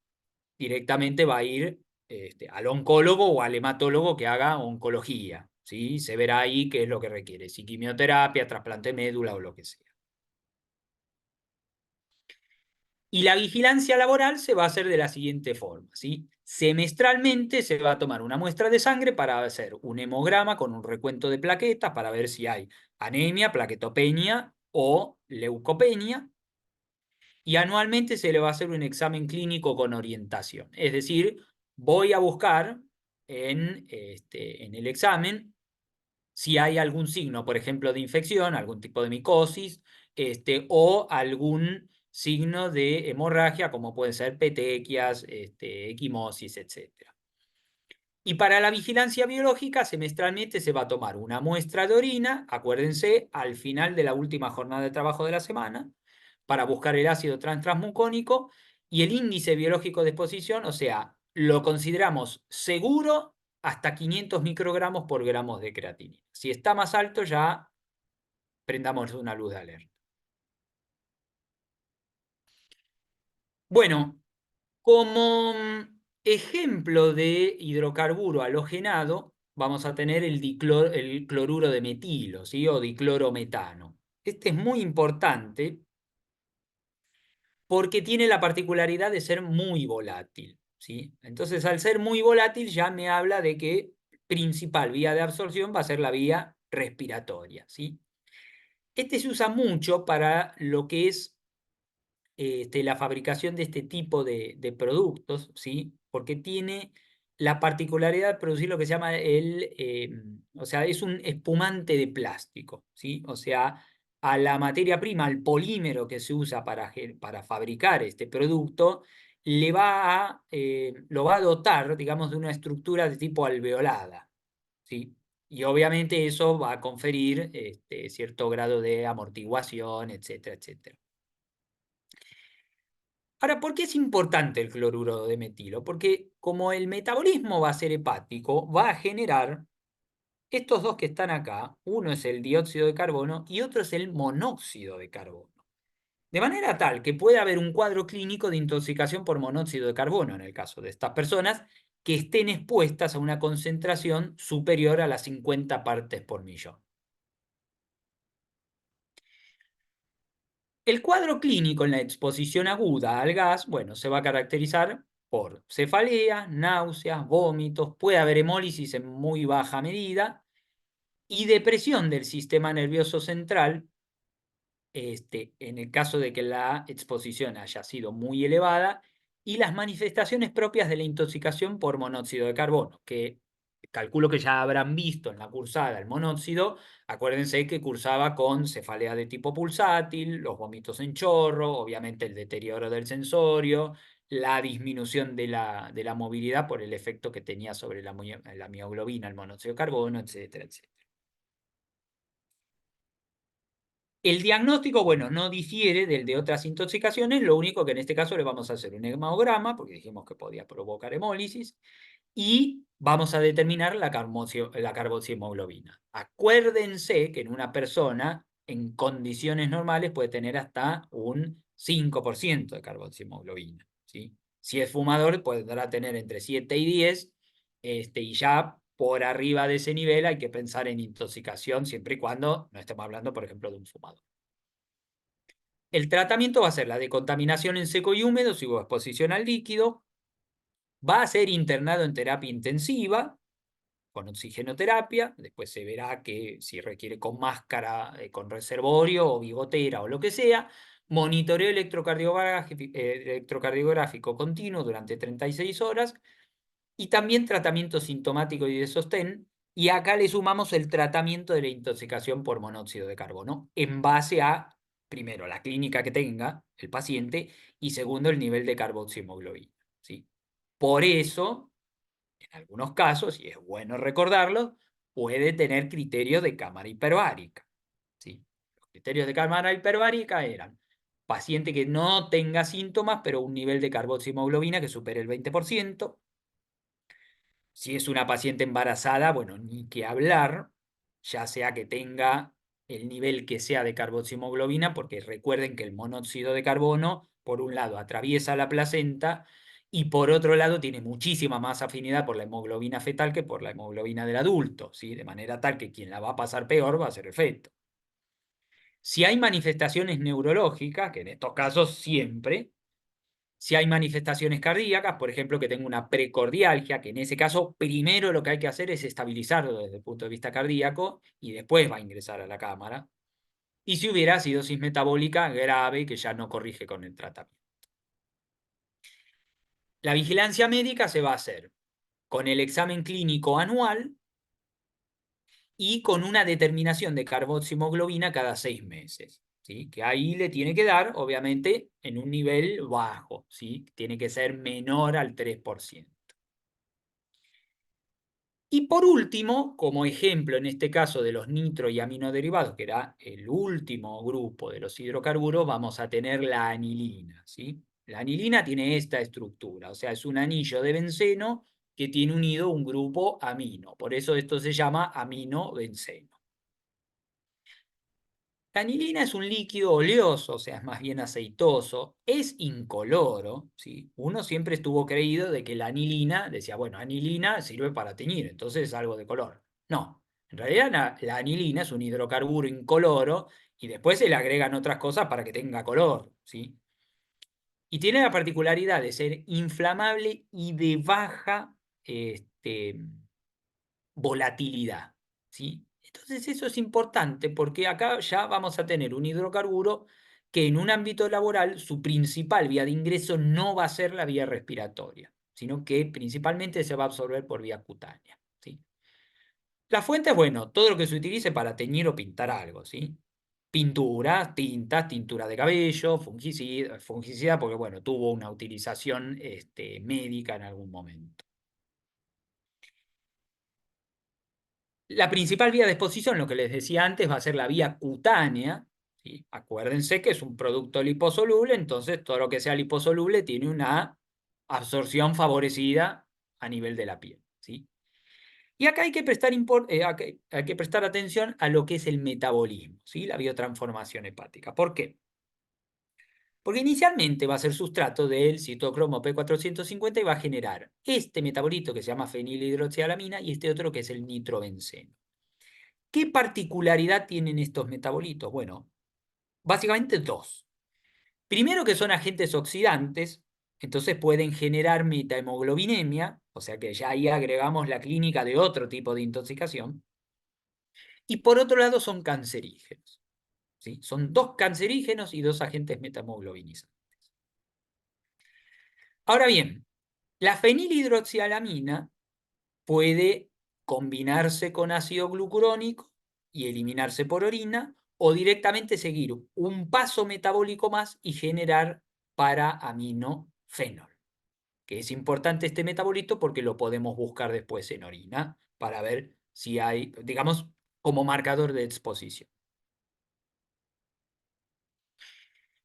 directamente va a ir al oncólogo o al hematólogo que haga oncología, ¿sí? Se verá ahí qué es lo que requiere, si quimioterapia, trasplante de médula o lo que sea. Y la vigilancia laboral se va a hacer de la siguiente forma, ¿sí? Semestralmente se va a tomar una muestra de sangre para hacer un hemograma con un recuento de plaquetas para ver si hay anemia, plaquetopenia o leucopenia. Y anualmente se le va a hacer un examen clínico con orientación. Es decir, voy a buscar en el examen si hay algún signo, por ejemplo, de infección, algún tipo de micosis, o algún signo de hemorragia, como pueden ser petequias, equimosis, etc. Y para la vigilancia biológica, semestralmente se va a tomar una muestra de orina, acuérdense, al final de la última jornada de trabajo de la semana, para buscar el ácido transmucónico y el índice biológico de exposición, o sea, lo consideramos seguro hasta 500 microgramos por gramos de creatinina. Si está más alto, ya prendamos una luz de alerta. Bueno, como ejemplo de hidrocarburo halogenado, vamos a tener el cloruro de metilo, ¿sí? O diclorometano. Este es muy importante porque tiene la particularidad de ser muy volátil, ¿sí? Entonces, al ser muy volátil, ya me habla de que principal vía de absorción va a ser la vía respiratoria, ¿sí? Este se usa mucho para lo que es la fabricación de este tipo de productos, ¿sí? Porque tiene la particularidad de producir lo que se llama o sea, es un espumante de plástico, ¿sí? O sea, a la materia prima, al polímero que se usa para fabricar este producto, lo va a dotar, digamos, de una estructura de tipo alveolada, ¿sí? Y obviamente eso va a conferir cierto grado de amortiguación, etcétera, etcétera. Ahora, ¿por qué es importante el cloruro de metilo? Porque como el metabolismo va a ser hepático, va a generar estos dos que están acá. Uno es el dióxido de carbono y otro es el monóxido de carbono. De manera tal que puede haber un cuadro clínico de intoxicación por monóxido de carbono en el caso de estas personas que estén expuestas a una concentración superior a las 50 partes por millón. El cuadro clínico en la exposición aguda al gas, bueno, se va a caracterizar por cefalea, náuseas, vómitos, puede haber hemólisis en muy baja medida y depresión del sistema nervioso central, en el caso de que la exposición haya sido muy elevada, y las manifestaciones propias de la intoxicación por monóxido de carbono, que calculo que ya habrán visto en la cursada el monóxido. Acuérdense que cursaba con cefalea de tipo pulsátil, los vómitos en chorro, obviamente el deterioro del sensorio, la disminución de la movilidad por el efecto que tenía sobre la mioglobina, el monóxido de carbono, etcétera, etcétera. El diagnóstico, bueno, no difiere del de otras intoxicaciones, lo único que en este caso le vamos a hacer un hemograma, porque dijimos que podía provocar hemólisis, y vamos a determinar la carboxiemoglobina. Acuérdense que en una persona en condiciones normales puede tener hasta un 5% de carboxiemoglobina, ¿sí? Si es fumador, podrá tener entre 7 y 10, y ya por arriba de ese nivel hay que pensar en intoxicación, siempre y cuando no estemos hablando, por ejemplo, de un fumador. El tratamiento va a ser la decontaminación en seco y húmedo, si hubo exposición al líquido, va a ser internado en terapia intensiva, con oxigenoterapia, después se verá que si requiere con máscara, con reservorio o bigotera o lo que sea, monitoreo electrocardiográfico continuo durante 36 horas y también tratamiento sintomático y de sostén, y acá le sumamos el tratamiento de la intoxicación por monóxido de carbono en base a, primero, la clínica que tenga el paciente y segundo, el nivel de carboxihemoglobina, ¿sí? Por eso en algunos casos, y es bueno recordarlo, puede tener criterios de cámara hiperbárica, ¿sí? Los criterios de cámara hiperbárica eran paciente que no tenga síntomas, pero un nivel de carboxihemoglobina que supere el 20%. Si es una paciente embarazada, bueno, ni que hablar, ya sea que tenga el nivel que sea de carboxihemoglobina, porque recuerden que el monóxido de carbono, por un lado, atraviesa la placenta y por otro lado tiene muchísima más afinidad por la hemoglobina fetal que por la hemoglobina del adulto, ¿sí? De manera tal que quien la va a pasar peor va a ser el feto. Si hay manifestaciones neurológicas, que en estos casos siempre, si hay manifestaciones cardíacas, por ejemplo, que tengo una precordialgia, que en ese caso primero lo que hay que hacer es estabilizarlo desde el punto de vista cardíaco y después va a ingresar a la cámara. Y si hubiera acidosis metabólica grave que ya no corrige con el tratamiento. La vigilancia médica se va a hacer con el examen clínico anual y con una determinación de carboxihemoglobina cada 6 meses. ¿Sí? Que ahí le tiene que dar, obviamente, en un nivel bajo, ¿sí? Tiene que ser menor al 3%. Y por último, como ejemplo en este caso de los nitro y aminoderivados, que era el último grupo de los hidrocarburos, vamos a tener la anilina, ¿sí? La anilina tiene esta estructura, o sea, es un anillo de benceno que tiene unido un grupo amino, por eso esto se llama aminobenceno. La anilina es un líquido oleoso, o sea, es más bien aceitoso, es incoloro, ¿sí? Uno siempre estuvo creído de que la anilina, decía, bueno, anilina sirve para teñir, entonces es algo de color. No, en realidad la anilina es un hidrocarburo incoloro y después se le agregan otras cosas para que tenga color, ¿sí? Y tiene la particularidad de ser inflamable y de baja volatilidad, ¿sí? Entonces eso es importante porque acá ya vamos a tener un hidrocarburo que en un ámbito laboral su principal vía de ingreso no va a ser la vía respiratoria, sino que principalmente se va a absorber por vía cutánea, ¿sí? La fuente es, bueno, todo lo que se utilice para teñir o pintar algo, ¿sí? Pinturas, tintas, tintura de cabello, fungicida porque, bueno, tuvo una utilización médica en algún momento. La principal vía de exposición, lo que les decía antes, va a ser la vía cutánea, ¿sí? Acuérdense que es un producto liposoluble, entonces todo lo que sea liposoluble tiene una absorción favorecida a nivel de la piel, ¿sí? Y acá hay que hay que prestar atención a lo que es el metabolismo, ¿sí? La biotransformación hepática. ¿Por qué? Porque inicialmente va a ser sustrato del citocromo P450 y va a generar este metabolito que se llama fenilhidroxialamina y este otro que es el nitrobenceno. ¿Qué particularidad tienen estos metabolitos? Bueno, básicamente dos. Primero que son agentes oxidantes, entonces pueden generar metahemoglobinemia, o sea que ya ahí agregamos la clínica de otro tipo de intoxicación. Y por otro lado son cancerígenos, ¿sí? Son dos cancerígenos y dos agentes metahemoglobinizantes. Ahora bien, la fenilhidroxialamina puede combinarse con ácido glucurónico y eliminarse por orina o directamente seguir un paso metabólico más y generar para-aminofenol, que es importante este metabolito porque lo podemos buscar después en orina para ver si hay, digamos, como marcador de exposición.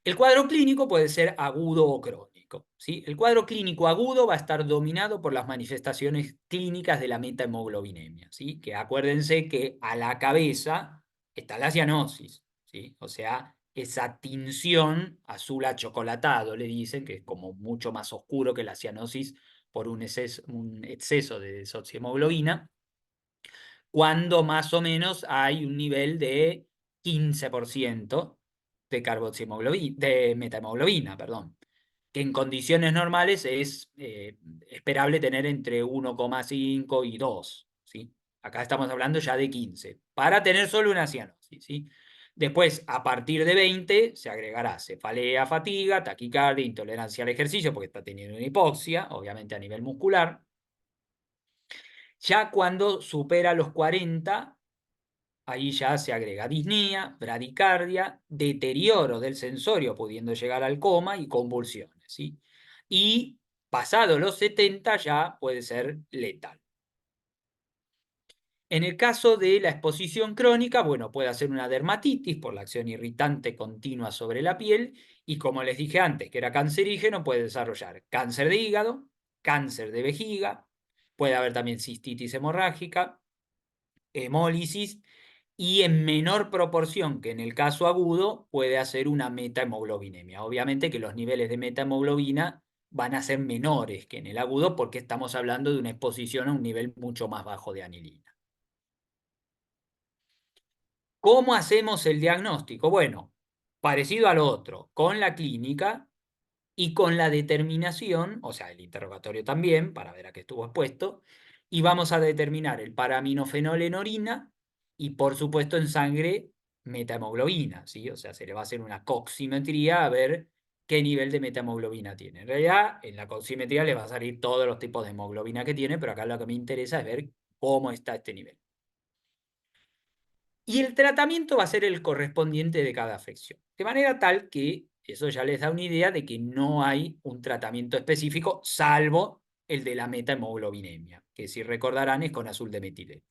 El cuadro clínico puede ser agudo o crónico, ¿sí? El cuadro clínico agudo va a estar dominado por las manifestaciones clínicas de la metahemoglobinemia, ¿sí? Que acuérdense que a la cabeza está la cianosis, ¿sí? O sea, esa tinción azul achocolatado, le dicen, que es como mucho más oscuro que la cianosis por un exceso de desoxihemoglobina, cuando más o menos hay un nivel de 15% de de metahemoglobina, perdón, que en condiciones normales es esperable tener entre 1,5 y 2, ¿sí? Acá estamos hablando ya de 15, para tener solo una cianosis, ¿sí? Después, a partir de 20, se agregará cefalea, fatiga, taquicardia, intolerancia al ejercicio, porque está teniendo una hipoxia, obviamente a nivel muscular. Ya cuando supera los 40, ahí ya se agrega disnea, bradicardia, deterioro del sensorio, pudiendo llegar al coma y convulsiones, ¿sí? Y pasado los 70 ya puede ser letal. En el caso de la exposición crónica, bueno, puede hacer una dermatitis por la acción irritante continua sobre la piel y, como les dije antes, que era cancerígeno, puede desarrollar cáncer de hígado, cáncer de vejiga, puede haber también cistitis hemorrágica, hemólisis y en menor proporción que en el caso agudo puede hacer una metahemoglobinemia. Obviamente que los niveles de metahemoglobina van a ser menores que en el agudo porque estamos hablando de una exposición a un nivel mucho más bajo de anilina. ¿Cómo hacemos el diagnóstico? Bueno, parecido al otro, con la clínica y con la determinación, o sea, el interrogatorio también, para ver a qué estuvo expuesto, y vamos a determinar el paraminofenol en orina y, por supuesto, en sangre metahemoglobina, ¿sí? O sea, se le va a hacer una coximetría a ver qué nivel de metahemoglobina tiene. En realidad, en la coximetría le va a salir todos los tipos de hemoglobina que tiene, pero acá lo que me interesa es ver cómo está este nivel. Y el tratamiento va a ser el correspondiente de cada afección. De manera tal que eso ya les da una idea de que no hay un tratamiento específico, salvo el de la metahemoglobinemia, que si recordarán es con azul de metileno.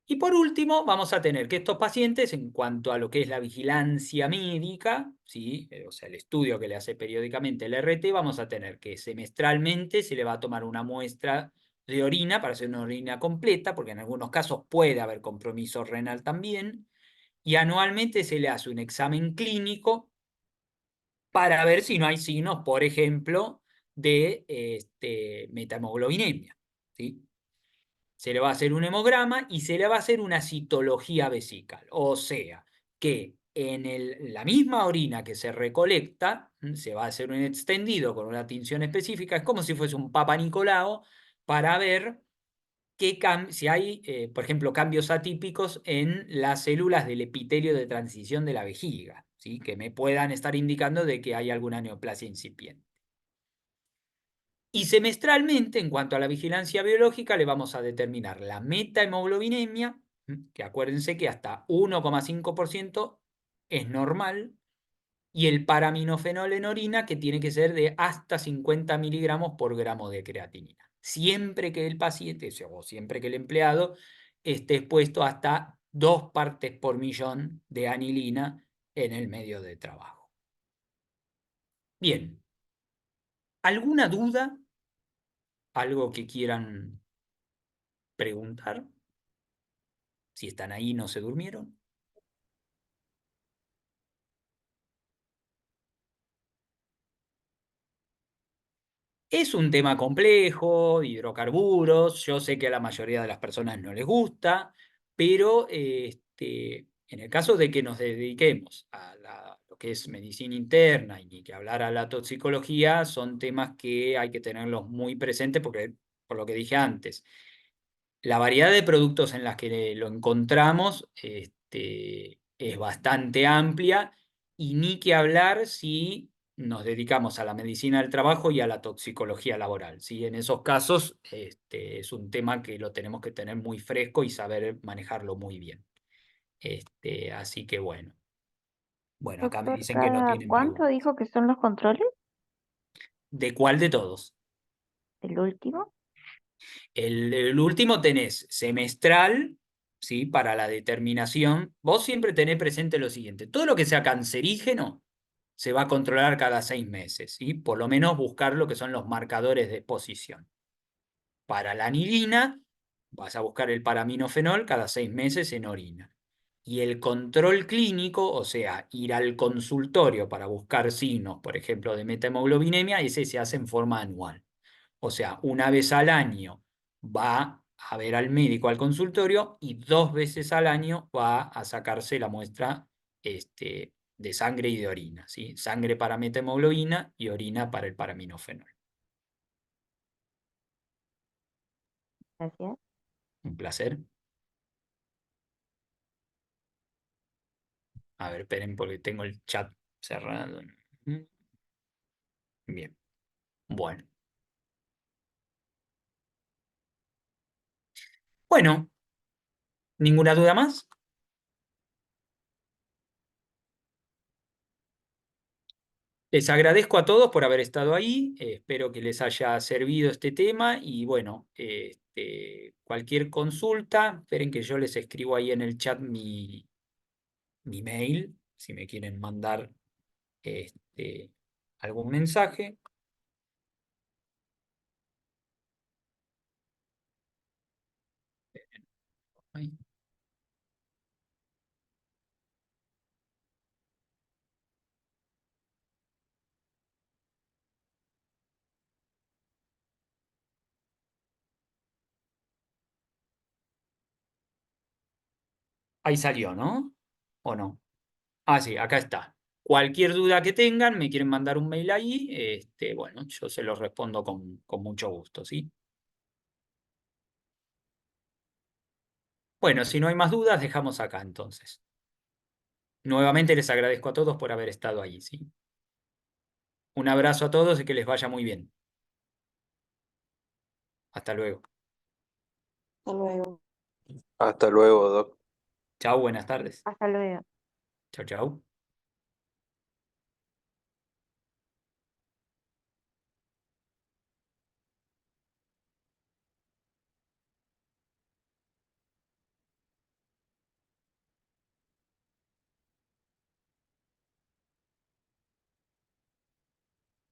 Y por último, vamos a tener que estos pacientes, en cuanto a lo que es la vigilancia médica, ¿sí? O sea, el estudio que le hace periódicamente el RT, vamos a tener que semestralmente se le va a tomar una muestra de orina para hacer una orina completa, porque en algunos casos puede haber compromiso renal también, y anualmente se le hace un examen clínico para ver si no hay signos, por ejemplo, de metahemoglobinemia, ¿sí? Se le va a hacer un hemograma y se le va a hacer una citología vesical. O sea, que en la misma orina que se recolecta, se va a hacer un extendido con una tinción específica. Es como si fuese un Papa Nicolau para ver si hay, por ejemplo, cambios atípicos en las células del epitelio de transición de la vejiga, ¿sí? Que me puedan estar indicando de que hay alguna neoplasia incipiente. Y semestralmente, en cuanto a la vigilancia biológica, le vamos a determinar la metahemoglobinemia, que acuérdense que hasta 1,5% es normal, y el paraminofenol en orina, que tiene que ser de hasta 50 miligramos por gramo de creatinina. Siempre que el paciente, o siempre que el empleado, esté expuesto hasta 2 partes por millón de anilina en el medio de trabajo. Bien, ¿alguna duda? ¿Algo que quieran preguntar? Si están ahí, no se durmieron. Es un tema complejo, hidrocarburos. Yo sé que a la mayoría de las personas no les gusta, pero en el caso de que nos dediquemos a lo que es medicina interna y ni que hablar a la toxicología, son temas que hay que tenerlos muy presentes porque, por lo que dije antes, la variedad de productos en las que lo encontramos es bastante amplia y ni que hablar si nos dedicamos a la medicina del trabajo y a la toxicología laboral, ¿sí? En esos casos es un tema que lo tenemos que tener muy fresco y saber manejarlo muy bien. Así que bueno. Bueno, acá me Doctor, dicen que no ¿cada tienen cuánto preguntas. dijo que son los controles? ¿De cuál de todos? ¿El último? El último tenés semestral, ¿sí? Para la determinación. Vos siempre tenés presente lo siguiente: todo lo que sea cancerígeno se va a controlar cada 6 meses, ¿sí? Por lo menos buscar lo que son los marcadores de exposición. Para la anilina, vas a buscar el paraminofenol cada 6 meses en orina. Y el control clínico, o sea, ir al consultorio para buscar signos, por ejemplo, de metahemoglobinемia, ese se hace en forma anual. O sea, una vez al año va a ver al médico al consultorio y 2 veces al año va a sacarse la muestra de sangre y de orina, ¿sí? Sangre para metahemoglobina y orina para el paraminofenol. Gracias. Un placer. A ver, esperen porque tengo el chat cerrado. Bien. Bueno. Bueno, ¿ninguna duda más? Les agradezco a todos por haber estado ahí, espero que les haya servido este tema y bueno, cualquier consulta, esperen que yo les escribo ahí en el chat mi mail, si me quieren mandar este, algún mensaje. Ahí, ahí salió, ¿no? ¿O no? Ah, sí, acá está. Cualquier duda que tengan, me quieren mandar un mail ahí, bueno, yo se los respondo con mucho gusto, ¿sí? Bueno, si no hay más dudas, dejamos acá entonces. Nuevamente les agradezco a todos por haber estado ahí, ¿sí? Un abrazo a todos y que les vaya muy bien. Hasta luego. Hasta luego. Hasta luego, Doc. Chao, buenas tardes. Hasta luego. Chao, chao.